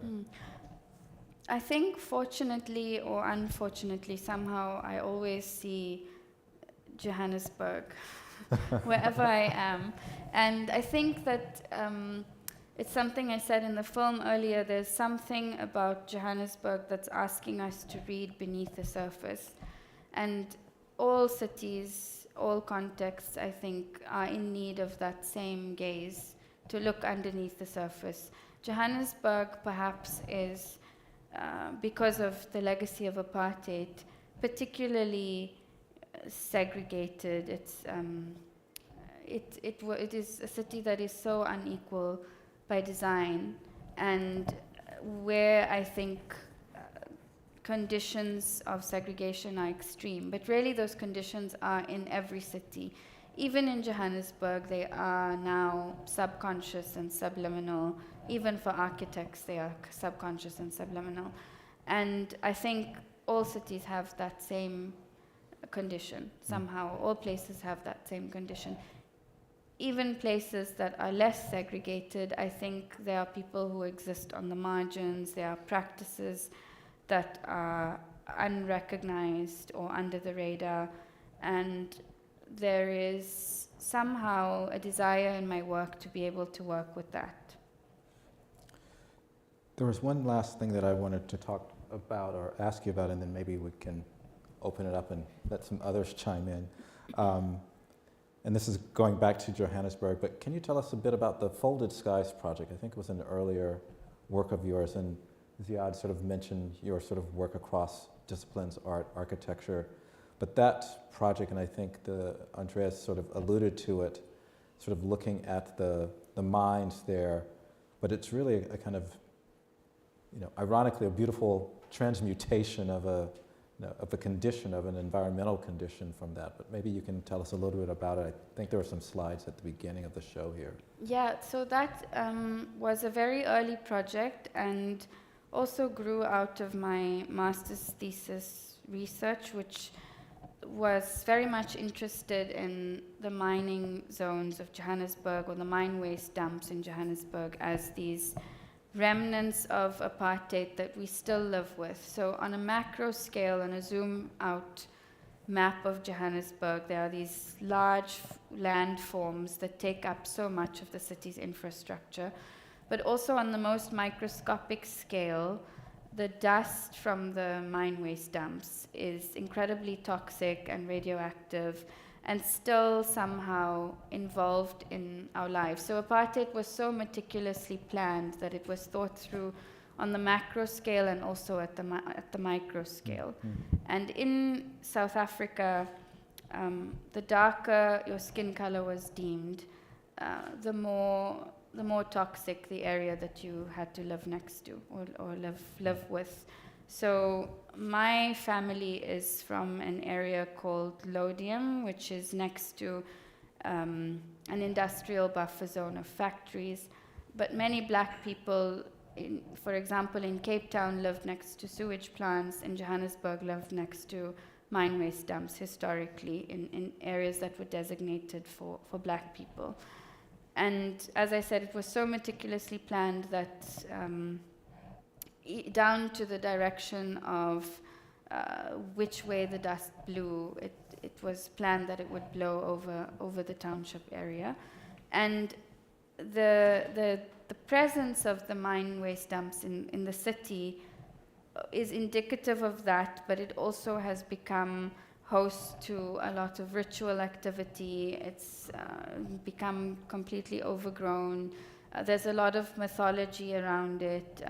I think fortunately or unfortunately, somehow I always see Johannesburg wherever I am. And I think that it's something I said in the film earlier, there's something about Johannesburg that's asking us to read beneath the surface. And all cities, all contexts, I think, are in need of that same gaze, to look underneath the surface. Johannesburg perhaps is, because of the legacy of apartheid, particularly segregated. It is a city that is so unequal by design, and where I think conditions of segregation are extreme, but really those conditions are in every city. Even in Johannesburg, they are now subconscious and subliminal. Even for architects, they are subconscious and subliminal. And I think all cities have that same condition somehow. All places have that same condition. Even places that are less segregated, I think there are people who exist on the margins. There are practices that are unrecognized or under the radar. And there is somehow a desire in my work to be able to work with that. There was one last thing that I wanted to talk about or ask you about, and then maybe we can open it up and let some others chime in. And this is going back to Johannesburg, but can you tell us a bit about the Folded Skies project? I think it was an earlier work of yours, and Ziad sort of mentioned your sort of work across disciplines, art, architecture, but that project, and I think Andreas sort of alluded to it, sort of looking at the minds there, but it's really a kind of, ironically, a beautiful transmutation of a condition, of an environmental condition from that. But maybe you can tell us a little bit about it. I think there were some slides at the beginning of the show here. Yeah, so that was a very early project and also grew out of my master's thesis research, which was very much interested in the mining zones of Johannesburg, or the mine waste dumps in Johannesburg, as these remnants of apartheid that we still live with. So on a macro scale, on a zoom out map of Johannesburg, there are these large landforms that take up so much of the city's infrastructure. But also on the most microscopic scale, the dust from the mine waste dumps is incredibly toxic and radioactive, and still somehow involved in our lives. So apartheid was so meticulously planned that it was thought through on the macro scale and also at the micro scale. And in South Africa, the darker your skin color was deemed, the more toxic the area that you had to live next to or live with. So my family is from an area called Lodium, which is next to an industrial buffer zone of factories. But many black people, for example, in Cape Town lived next to sewage plants. In Johannesburg lived next to mine waste dumps historically in areas that were designated for black people. And as I said, it was so meticulously planned that down to the direction of which way the dust blew, it was planned that it would blow over the township area. And the presence of the mine waste dumps in the city is indicative of that, but it also has become host to a lot of ritual activity. It's become completely overgrown. There's a lot of mythology around it.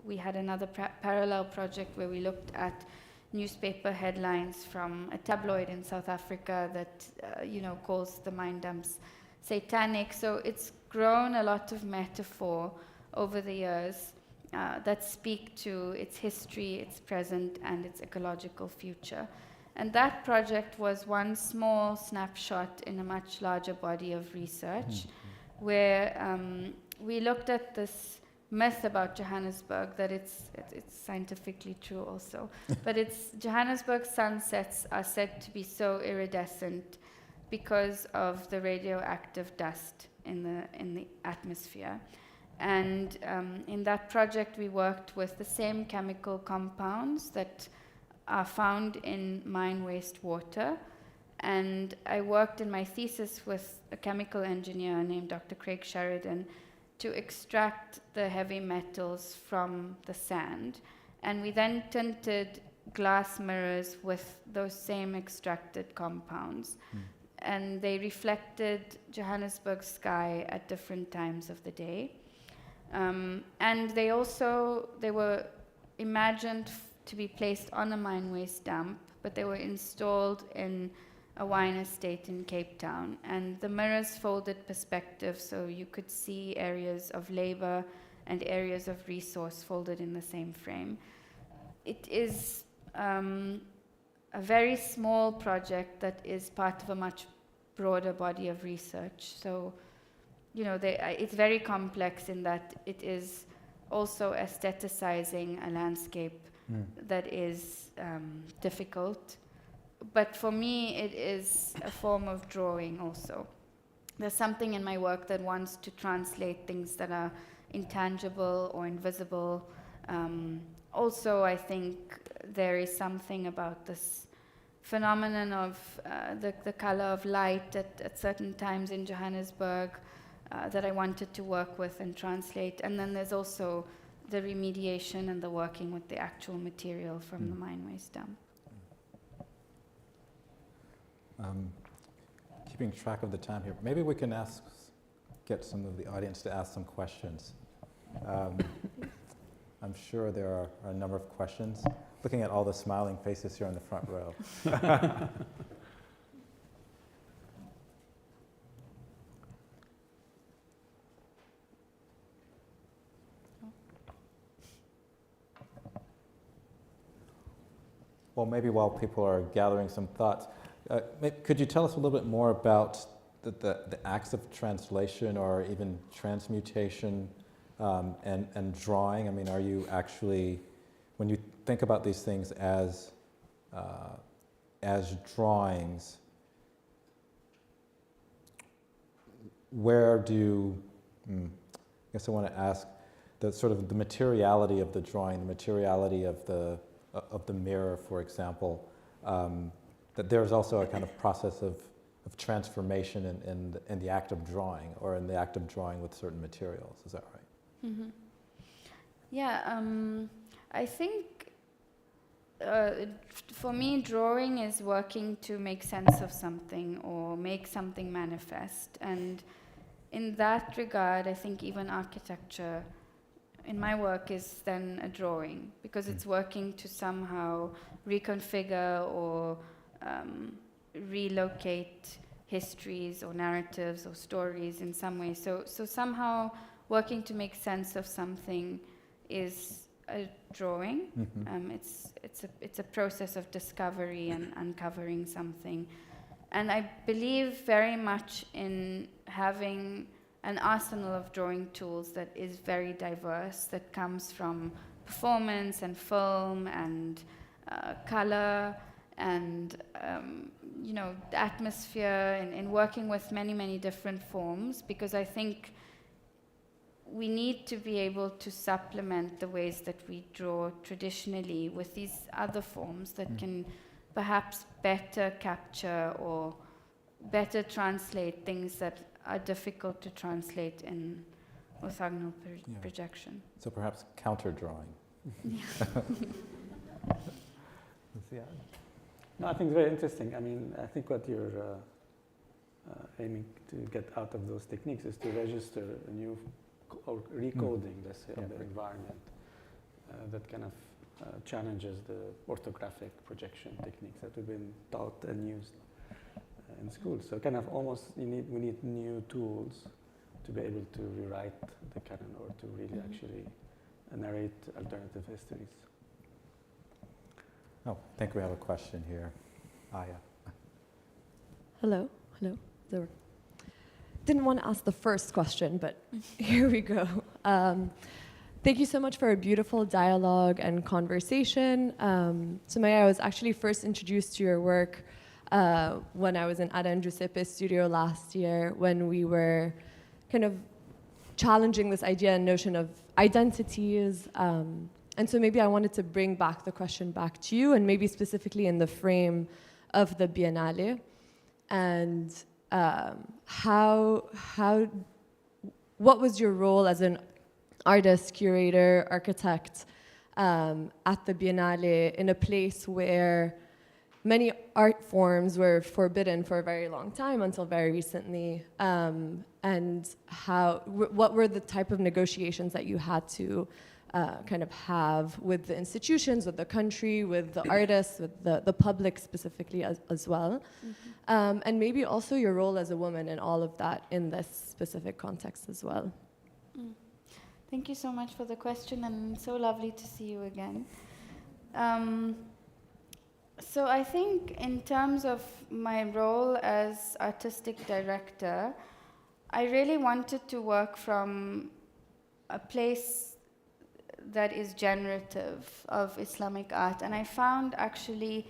We had another parallel project where we looked at newspaper headlines from a tabloid in South Africa that calls the mine dumps satanic. So it's grown a lot of metaphor over the years that speak to its history, its present, and its ecological future. And that project was one small snapshot in a much larger body of research, where we looked at this myth about Johannesburg, that it's scientifically true also, but Johannesburg sunsets are said to be so iridescent because of the radioactive dust in the atmosphere. And in that project, we worked with the same chemical compounds that are found in mine waste water. And I worked in my thesis with a chemical engineer named Dr. Craig Sheridan to extract the heavy metals from the sand. And we then tinted glass mirrors with those same extracted compounds. And they reflected Johannesburg's sky at different times of the day. And they were imagined to be placed on a mine waste dump, but they were installed in a wine estate in Cape Town. And the mirrors folded perspective, so you could see areas of labor and areas of resource folded in the same frame. it is a very small project that is part of a much broader body of research. So, you know, it's very complex in that it is also aestheticizing a landscape that is difficult. But for me, it is a form of drawing also. There's something in my work that wants to translate things that are intangible or invisible. Also, I think there is something about this phenomenon of the color of light at certain times in Johannesburg that I wanted to work with and translate. And then there's also the remediation and the working with the actual material from the mine waste dump. Keeping track of the time here, maybe we can get some of the audience to ask some questions. I'm sure there are a number of questions. Looking at all the smiling faces here in the front row. Well, maybe while people are gathering some thoughts, could you tell us a little bit more about the acts of translation or even transmutation and drawing? I mean, are you actually, when you think about these things as drawings, where do, I guess I want to ask, the sort of the materiality of the drawing, the materiality of the mirror, for example, that there's also a kind of process of transformation in the act of drawing, or in the act of drawing with certain materials. Is that right? Mm-hmm. Yeah, I think for me, drawing is working to make sense of something or make something manifest. And in that regard, I think even architecture in my work is then a drawing, because it's working to somehow reconfigure or relocate histories or narratives or stories in some way. So somehow working to make sense of something is a drawing. Mm-hmm. It's a process of discovery and uncovering something. And I believe very much in having an arsenal of drawing tools that is very diverse, that comes from performance and film and color and atmosphere, in working with many, many different forms, because I think we need to be able to supplement the ways that we draw traditionally with these other forms that can perhaps better capture or better translate things that are difficult to translate in orthogonal projection. So perhaps counter-drawing. Yeah. No, I think it's very interesting. I mean, I think what you're aiming to get out of those techniques is to register a new or recoding, let's say, of the environment that kind of challenges the orthographic projection techniques that we've been taught and used in school. So kind of almost we need new tools to be able to rewrite the canon or to really actually narrate alternative histories. Oh, I think we have a question here. Aya. Hello. There. Didn't want to ask the first question, but here we go. Thank you so much for a beautiful dialogue and conversation. Sumayya, I was actually first introduced to your work when I was in Ada and Giuseppe's studio last year, when we were kind of challenging this idea and notion of identities. And so maybe I wanted to bring back the question back to you, and maybe specifically in the frame of the Biennale, and what was your role as an artist, curator, architect at the Biennale in a place where many art forms were forbidden for a very long time until very recently, and what were the type of negotiations that you had to kind of have with the institutions, with the country, with the artists, with the public specifically as well, and maybe also your role as a woman in all of that in this specific context as well. Thank you so much for the question, and so lovely to see you again. So I think in terms of my role as artistic director, I really wanted to work from a place that is generative of Islamic art. And I found actually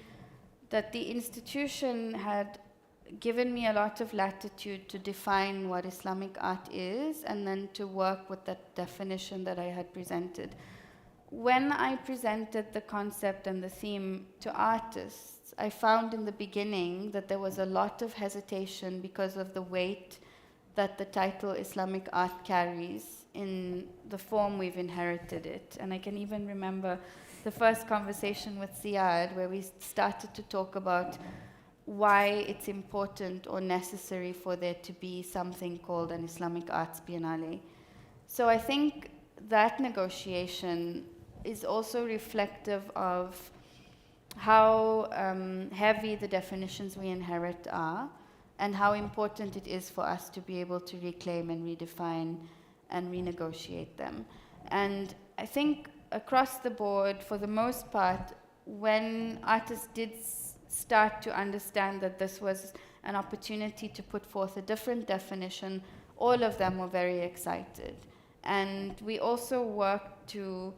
that the institution had given me a lot of latitude to define what Islamic art is and then to work with that definition that I had presented. When I presented the concept and the theme to artists, I found in the beginning that there was a lot of hesitation because of the weight that the title Islamic art carries in the form we've inherited it. And I can even remember the first conversation with Ziad where we started to talk about why it's important or necessary for there to be something called an Islamic Arts Biennale. So I think that negotiation is also reflective of how heavy the definitions we inherit are and how important it is for us to be able to reclaim and redefine and renegotiate them. And I think across the board, for the most part, when artists did start to understand that this was an opportunity to put forth a different definition, all of them were very excited. And we also worked to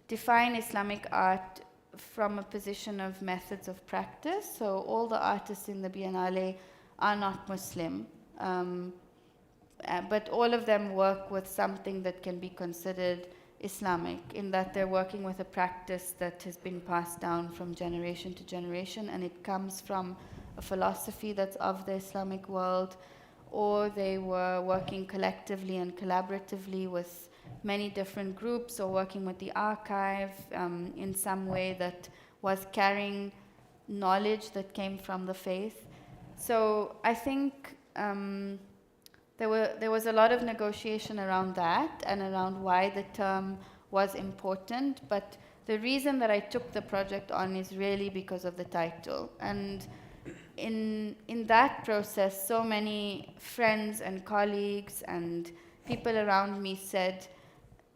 define Islamic art from a position of methods of practice. So all the artists in the Biennale are not Muslim, but all of them work with something that can be considered Islamic, in that they're working with a practice that has been passed down from generation to generation, and it comes from a philosophy that's of the Islamic world, or they were working collectively and collaboratively with many different groups, or working with the archive in some way that was carrying knowledge that came from the faith. So I think there was a lot of negotiation around that and around why the term was important, but the reason that I took the project on is really because of the title. And in that process, so many friends and colleagues and people around me said,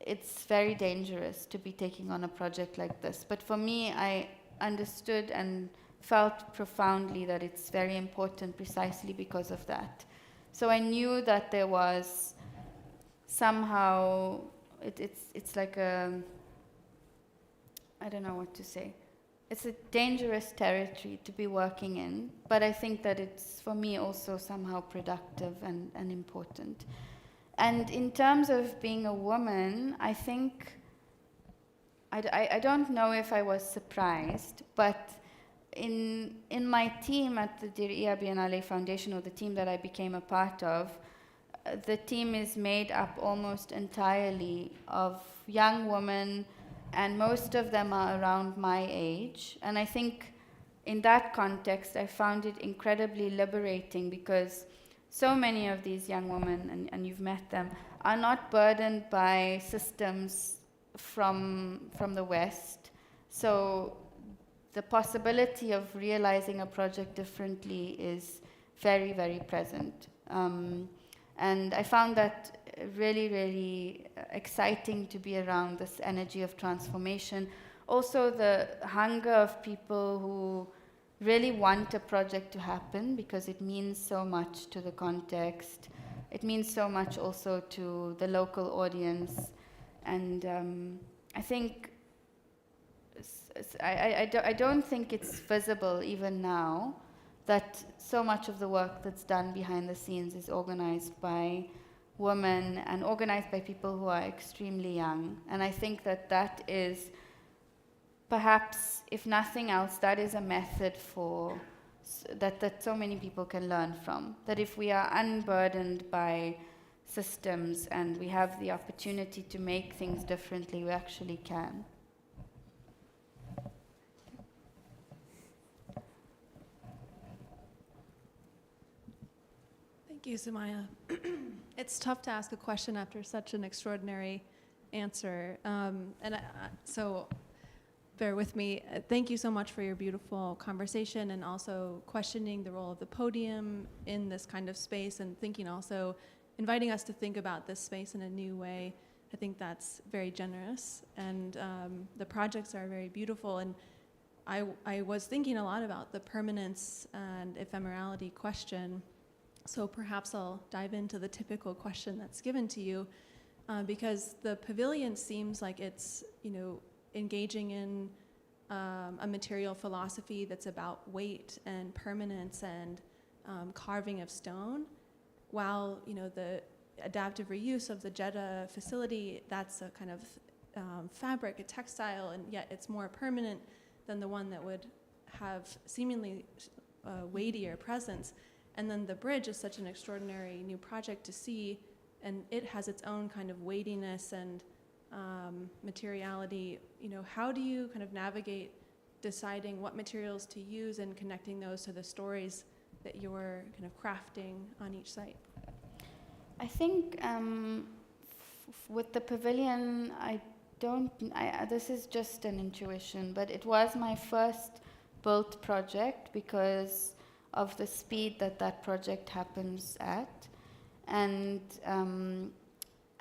it's very dangerous to be taking on a project like this. But for me, I understood and felt profoundly that it's very important precisely because of that. So I knew that there was somehow, it's like a, I don't know what to say. It's a dangerous territory to be working in, but I think that it's, for me, also somehow productive and important. And in terms of being a woman, I think, I don't know if I was surprised, but in my team at the Diriyah Biennale Foundation, or the team that I became a part of, the team is made up almost entirely of young women, and most of them are around my age. And I think in that context, I found it incredibly liberating, because so many of these young women, and you've met them, are not burdened by systems from the West. So the possibility of realizing a project differently is very, very present. And I found that really, really exciting to be around this energy of transformation. Also the hunger of people who really want a project to happen, because it means so much to the context. It means so much also to the local audience. And I think, I don't think it's visible even now that so much of the work that's done behind the scenes is organized by women and organized by people who are extremely young. And I think that that is, perhaps, if nothing else, that is a method for that so many people can learn from. That if we are unburdened by systems and we have the opportunity to make things differently, we actually can. Thank you, Sumayya. It's tough to ask a question after such an extraordinary answer. So bear with me. Thank you so much for your beautiful conversation, and also questioning the role of the podium in this kind of space, and thinking also, inviting us to think about this space in a new way. I think that's very generous, and the projects are very beautiful. And I was thinking a lot about the permanence and ephemerality question, so perhaps I'll dive into the typical question that's given to you, because the pavilion seems like it's, engaging in a material philosophy that's about weight and permanence and carving of stone, while the adaptive reuse of the Jeddah facility, that's a kind of fabric, a textile, and yet it's more permanent than the one that would have seemingly weightier presence. And then the bridge is such an extraordinary new project to see, and it has its own kind of weightiness and materiality. How do you kind of navigate deciding what materials to use and connecting those to the stories that you're kind of crafting on each site? I think with the pavilion, this is just an intuition, but it was my first built project because of the speed that project happens at. And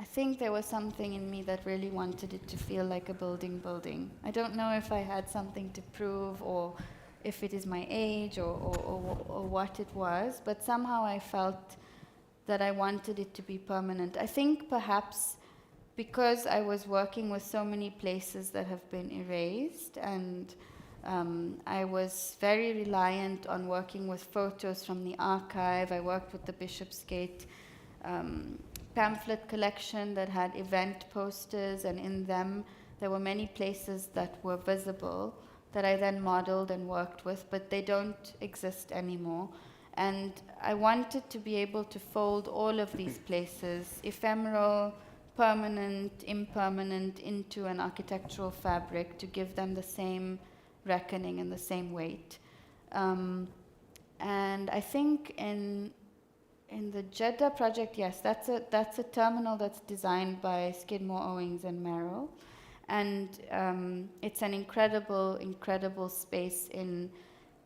I think there was something in me that really wanted it to feel like a building. I don't know if I had something to prove or if it is my age or what it was, but somehow I felt that I wanted it to be permanent. I think perhaps because I was working with so many places that have been erased, and I was very reliant on working with photos from the archive. I worked with the Bishopsgate pamphlet collection that had event posters, and in them there were many places that were visible that I then modeled and worked with, but they don't exist anymore. And I wanted to be able to fold all of these places, ephemeral, permanent, impermanent, into an architectural fabric to give them the same reckoning and the same weight. And I think in the Jeddah project, yes, that's a terminal that's designed by Skidmore, Owings and Merrill. And it's an incredible space in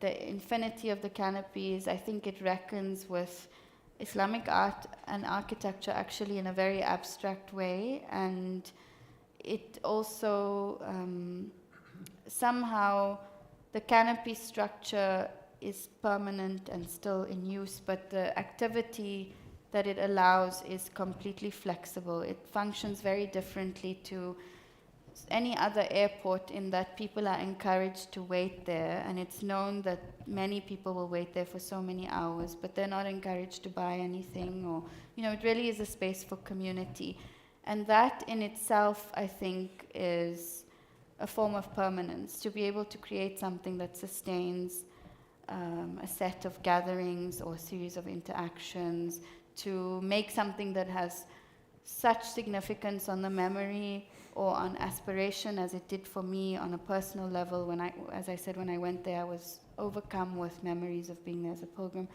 the infinity of the canopies. I think it reckons with Islamic art and architecture actually in a very abstract way, and it also somehow the canopy structure is permanent and still in use, but the activity that it allows is completely flexible. It functions very differently to any other airport in that people are encouraged to wait there, and it's known that many people will wait there for so many hours, but they're not encouraged to buy anything, or it really is a space for community. And that in itself, I think, is a form of permanence, to be able to create something that sustains a set of gatherings or a series of interactions, to make something that has such significance on the memory or on aspiration as it did for me on a personal level. As I said, when I went there, I was overcome with memories of being there as a pilgrim.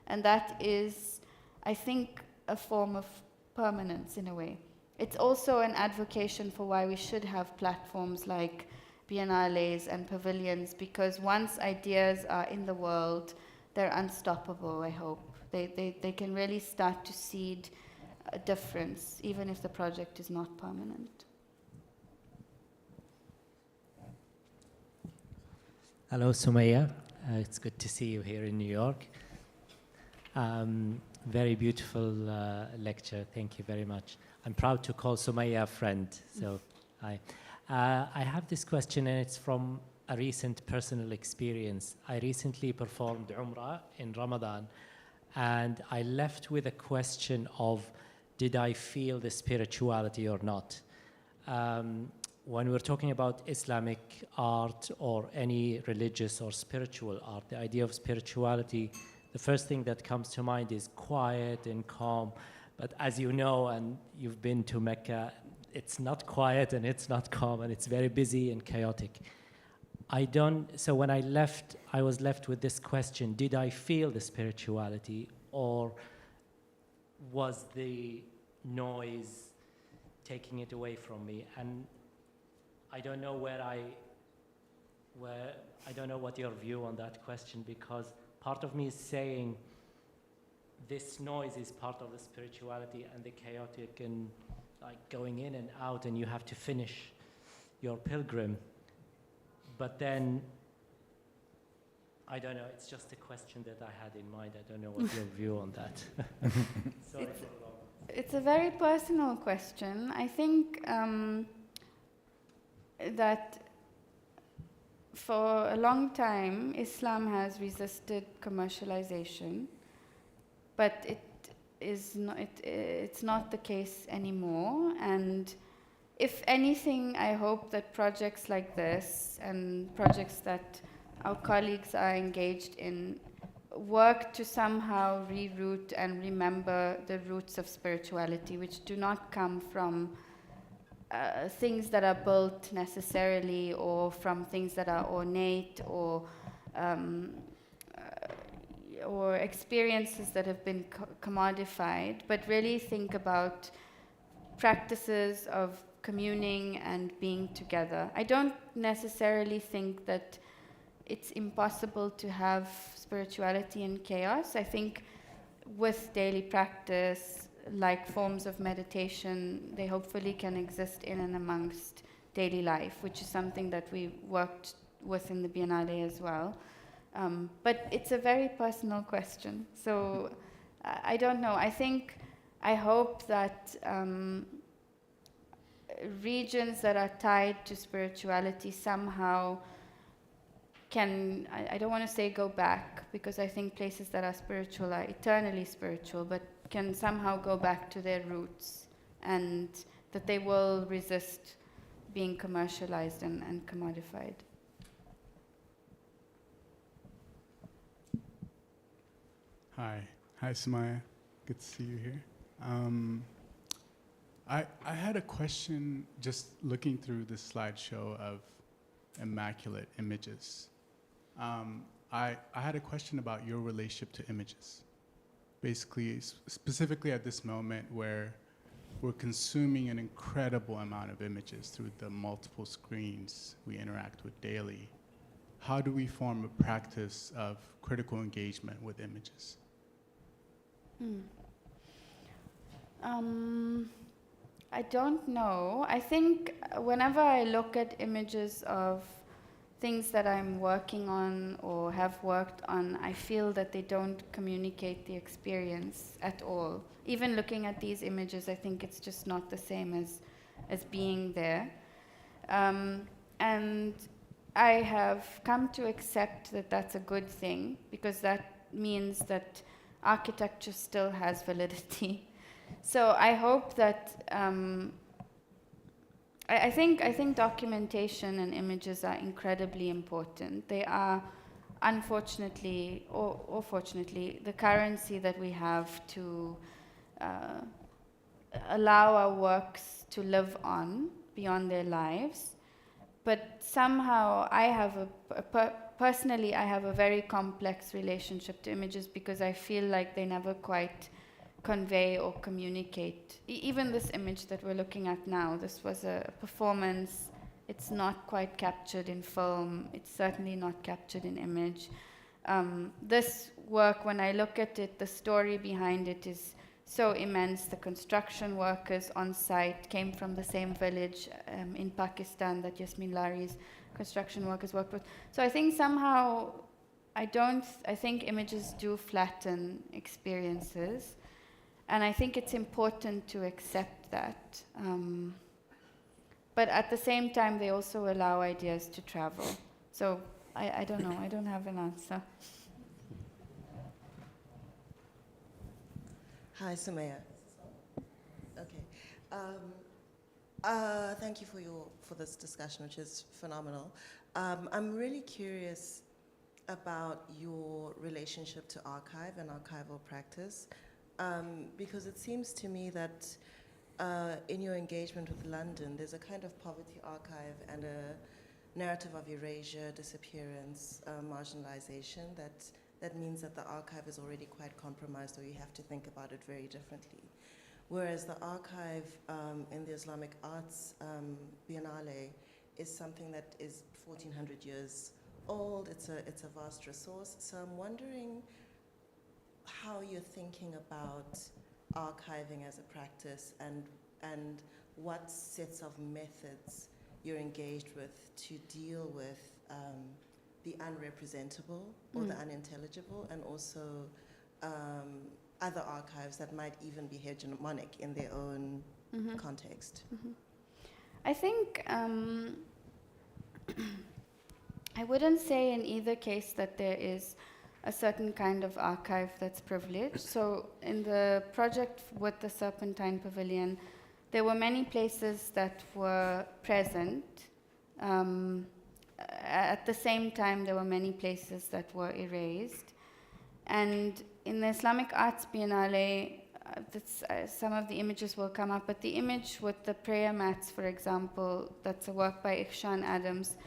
And that is, I think, a form of permanence in a way. It's also an advocation for why we should have platforms like biennales and pavilions, because once ideas are in the world, they're unstoppable, I hope. They can really start to seed a difference, even if the project is not permanent. Hello, Sumayya. It's good to see you here in New York. Very beautiful lecture. Thank you very much. I'm proud to call Sumayya a friend. So I have this question, and it's from a recent personal experience. I recently performed Umrah in Ramadan, and I left with a question of, did I feel the spirituality or not? When we're talking about Islamic art or any religious or spiritual art, the idea of spirituality, the first thing that comes to mind is quiet and calm. But as you know, and you've been to Mecca, it's not quiet and it's not calm, and it's very busy and chaotic. So when I left, I was left with this question: did I feel the spirituality, or was the noise taking it away from me? And I don't know I don't know what your view on that question, because part of me is saying this noise is part of the spirituality, and the chaotic and like going in and out, and you have to finish your pilgrim. But then, I don't know, it's just a question that I had in mind. I don't know what your view on that. Sorry for the long. It's a very personal question. I think that for a long time, Islam has resisted commercialization, but it's not the case anymore. And if anything, I hope that projects like this and projects that our colleagues are engaged in work to somehow reroute and remember the roots of spirituality, which do not come from things that are built necessarily, or from things that are ornate, or experiences that have been commodified, but really think about practices of communing and being together. I don't necessarily think that it's impossible to have spirituality in chaos. I think with daily practice, like forms of meditation, they hopefully can exist in and amongst daily life, which is something that we worked with in the Biennale as well. But it's a very personal question. So I don't know. I hope that regions that are tied to spirituality somehow can, I don't want to say go back, because I think places that are spiritual are eternally spiritual, but can somehow go back to their roots, and that they will resist being commercialized and commodified. Hi, Sumayya. Good to see you here. I had a question just looking through the slideshow of immaculate images. I had a question about your relationship to images. Basically, specifically at this moment where we're consuming an incredible amount of images through the multiple screens we interact with daily. How do we form a practice of critical engagement with images? I don't know. I think whenever I look at images of things that I'm working on or have worked on, I feel that they don't communicate the experience at all. Even looking at these images, I think it's just not the same as being there. And I have come to accept that that's a good thing, because that means that architecture still has validity. So I hope that I think documentation and images are incredibly important. They are, unfortunately or fortunately, the currency that we have to allow our works to live on beyond their lives. But somehow personally I have a very complex relationship to images, because I feel like they never quite convey or communicate. Even this image that we're looking at now, this was a performance. It's not quite captured in film. It's certainly not captured in image. This work, when I look at it, the story behind it is so immense. The construction workers on site came from the same village in Pakistan that Yasmin Lari's construction workers worked with. So I think somehow, I think images do flatten experiences. And I think it's important to accept that. But at the same time, they also allow ideas to travel. So I don't know. I don't have an answer. Hi, Sumayya. Okay. Thank you for this discussion, which is phenomenal. I'm really curious about your relationship to archive and archival practice. Because it seems to me that in your engagement with London, there's a kind of poverty archive and a narrative of erasure, disappearance, marginalization that means that the archive is already quite compromised, or you have to think about it very differently. Whereas the archive in the Islamic Arts Biennale is something that is 1,400 years old. It's a vast resource. So I'm wondering how you're thinking about archiving as a practice, and and what sets of methods you're engaged with to deal with the unrepresentable or the unintelligible, and also other archives that might even be hegemonic in their own context. I think I wouldn't say in either case that there is a certain kind of archive that's privileged. So in the project with the Serpentine Pavilion, there were many places that were present. At the same time, there were many places that were erased. And in the Islamic Arts Biennale, some of the images will come up, but the image with the prayer mats, for example, that's a work by Ikhshan Adams.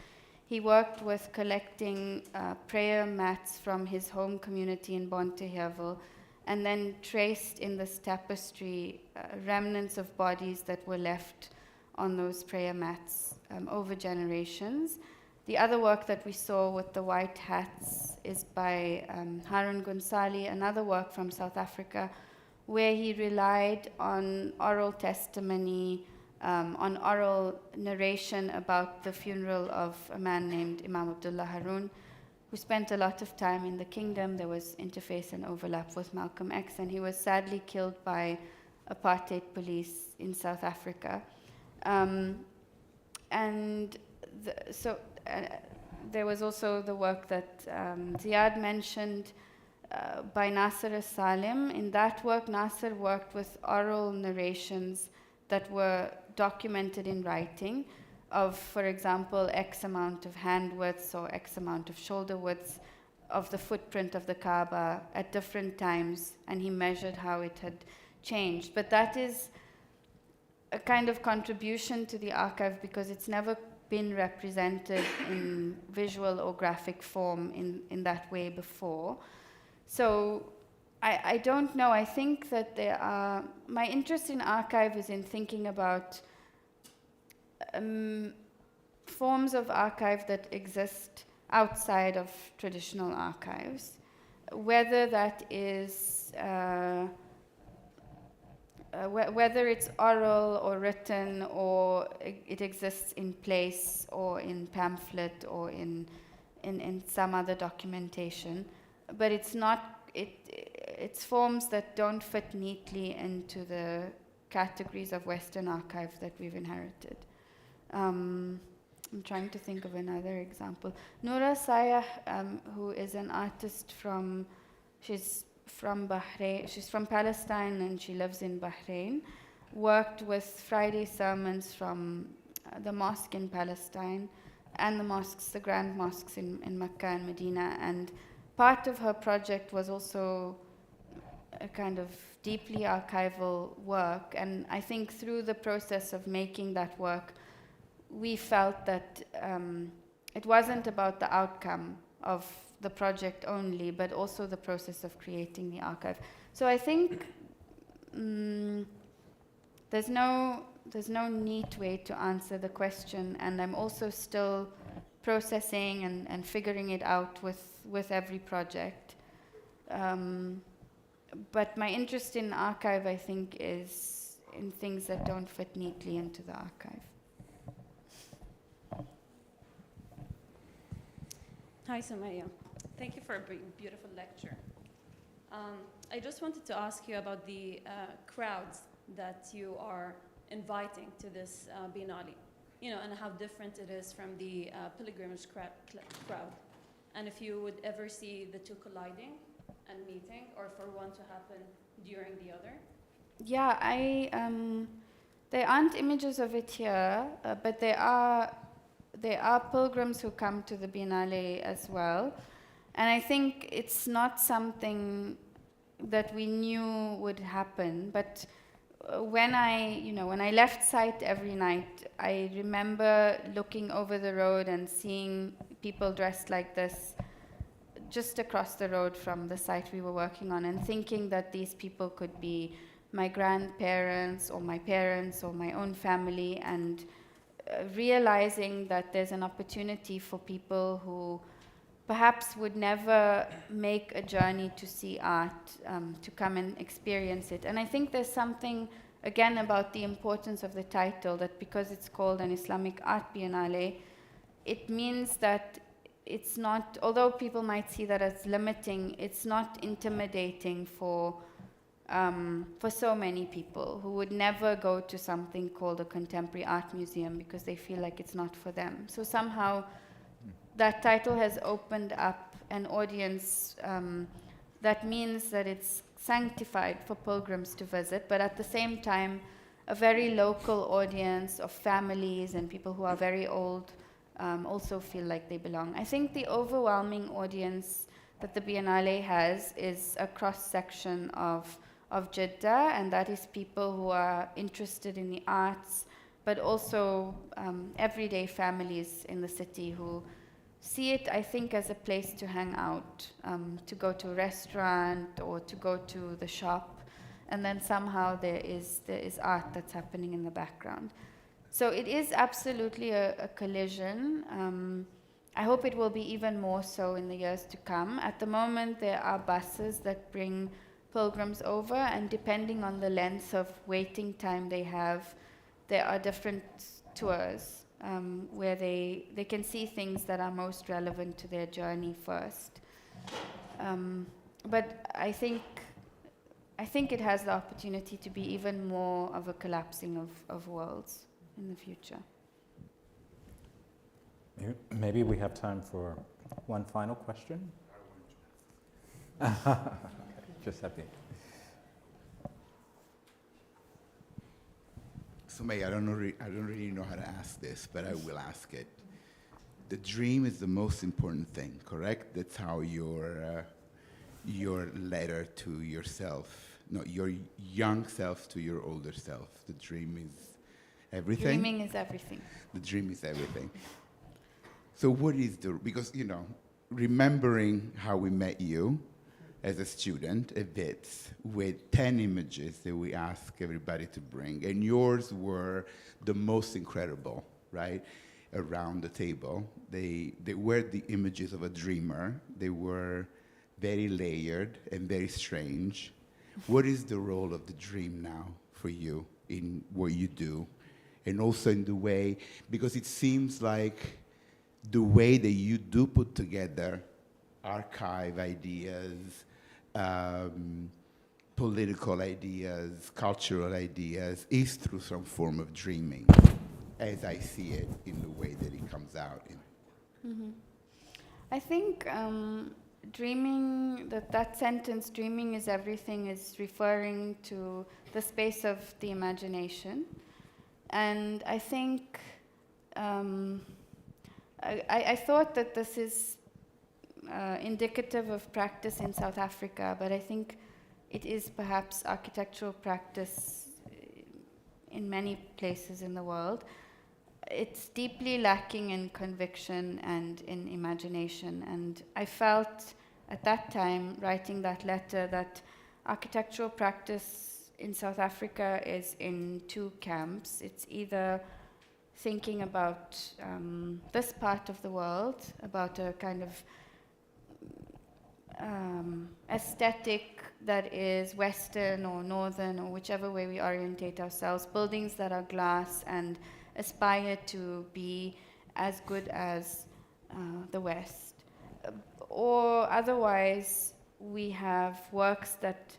He worked with collecting prayer mats from his home community in Bontehevel, and then traced in this tapestry remnants of bodies that were left on those prayer mats over generations. The other work that we saw with the white hats is by Harun Gunsali, another work from South Africa, where he relied on oral testimony, on oral narration about the funeral of a man named Imam Abdullah Harun, who spent a lot of time in the kingdom. There was interface and overlap with Malcolm X, and he was sadly killed by apartheid police in South Africa. There was also the work that Ziad mentioned by Nasser Salim. In that work, Nasser worked with oral narrations that were documented in writing of, for example, X amount of hand widths or X amount of shoulder widths of the footprint of the Kaaba at different times, and he measured how it had changed. But that is a kind of contribution to the archive because it's never been represented in visual or graphic form in that way before. So I don't know. I think that my interest in archive is in thinking about forms of archive that exist outside of traditional archives, whether that is whether it's oral or written, or it exists in place or in pamphlet or in some other documentation, but it's forms that don't fit neatly into the categories of Western archive that we've inherited. I'm trying to think of another example. Noura Sayah, who is an artist she's from Bahrain, she's from Palestine and she lives in Bahrain, worked with Friday sermons from the mosque in Palestine and the grand mosques in Mecca and Medina, and part of her project was also a kind of deeply archival work, and I think through the process of making that work, we felt that it wasn't about the outcome of the project only, but also the process of creating the archive. So I think there's no neat way to answer the question, and I'm also still processing and figuring it out with every project. But my interest in archive, I think, is in things that don't fit neatly into the archive. Hi, Sumayya. Thank you for a beautiful lecture. I just wanted to ask you about the crowds that you are inviting to this Biennale, and how different it is from the pilgrimage crowd. And if you would ever see the two colliding and meeting, or for one to happen during the other? Yeah, there aren't images of it here, but there are pilgrims who come to the Biennale as well. And I think it's not something that we knew would happen, but when I left site every night, I remember looking over the road and seeing people dressed like this just across the road from the site we were working on, and thinking that these people could be my grandparents or my parents or my own family, and realizing that there's an opportunity for people who perhaps would never make a journey to see art, to come and experience it. And I think there's something again, about the importance of the title, that because it's called an Islamic Art Biennale, it means that it's not, although people might see that as limiting, it's not intimidating for so many people who would never go to something called a contemporary art museum because they feel like it's not for them. So somehow that title has opened up an audience that means that it's sanctified for pilgrims to visit, but at the same time, a very local audience of families and people who are very old also feel like they belong. I think the overwhelming audience that the Biennale has is a cross-section of Jeddah, and that is people who are interested in the arts, but also everyday families in the city who see it, I think, as a place to hang out, to go to a restaurant or to go to the shop, and then somehow there is art that's happening in the background. So it is absolutely a collision. I hope it will be even more so in the years to come. At the moment, there are buses that bring pilgrims over, and depending on the length of waiting time they have, there are different tours where they can see things that are most relevant to their journey first. But I think it has the opportunity to be even more of a collapsing of worlds in the future. Maybe we have time for one final question. Giuseppe. Sumayya, I don't really know how to ask this, but I will ask it. The dream is the most important thing, correct? That's how your letter to yourself, no, your young self to your older self. The dream is everything. Dreaming is everything. The dream is everything. So what is because, remembering how we met you as a student a bit with 10 images that we ask everybody to bring, and yours were the most incredible, right, around the table. They were the images of a dreamer. They were very layered and very strange. What is the role of the dream now for you in what you do? And also in the way, because it seems like the way that you do put together archive ideas, political ideas, cultural ideas, is through some form of dreaming, as I see it in the way that it comes out. Mm-hmm. I think dreaming, that sentence, dreaming is everything, is referring to the space of the imagination. And I think, I thought that this is indicative of practice in South Africa, but I think it is perhaps architectural practice in many places in the world. It's deeply lacking in conviction and in imagination, and I felt at that time, writing that letter, that architectural practice in South Africa is in two camps. It's either thinking about this part of the world, about a kind of aesthetic that is Western or Northern or whichever way we orientate ourselves, buildings that are glass and aspire to be as good as the West. Or otherwise, we have works that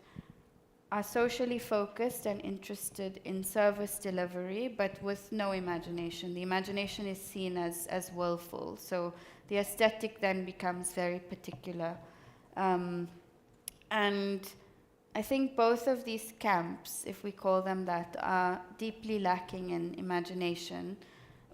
are socially focused and interested in service delivery, but with no imagination. The imagination is seen as willful, so the aesthetic then becomes very particular. And I think both of these camps, if we call them that, are deeply lacking in imagination,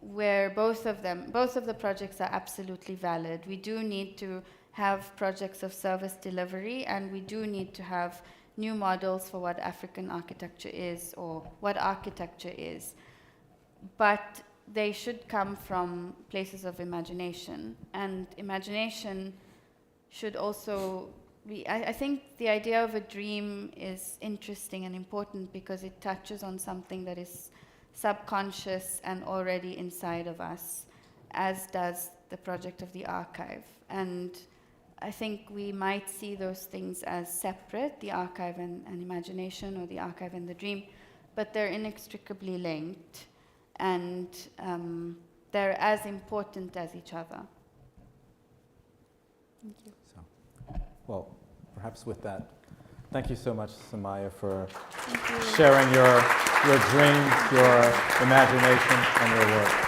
where both of the projects are absolutely valid. We do need to have projects of service delivery, and we do need to have new models for what African architecture is or what architecture is. But they should come from places of imagination, and imagination should also be, I think the idea of a dream is interesting and important because it touches on something that is subconscious and already inside of us, as does the project of the archive. And I think we might see those things as separate, the archive and imagination, or the archive and the dream, but they're inextricably linked, and they're as important as each other. Thank you. So, well, perhaps with that, thank you so much, Sumayya, for sharing your dreams, your imagination, and your work.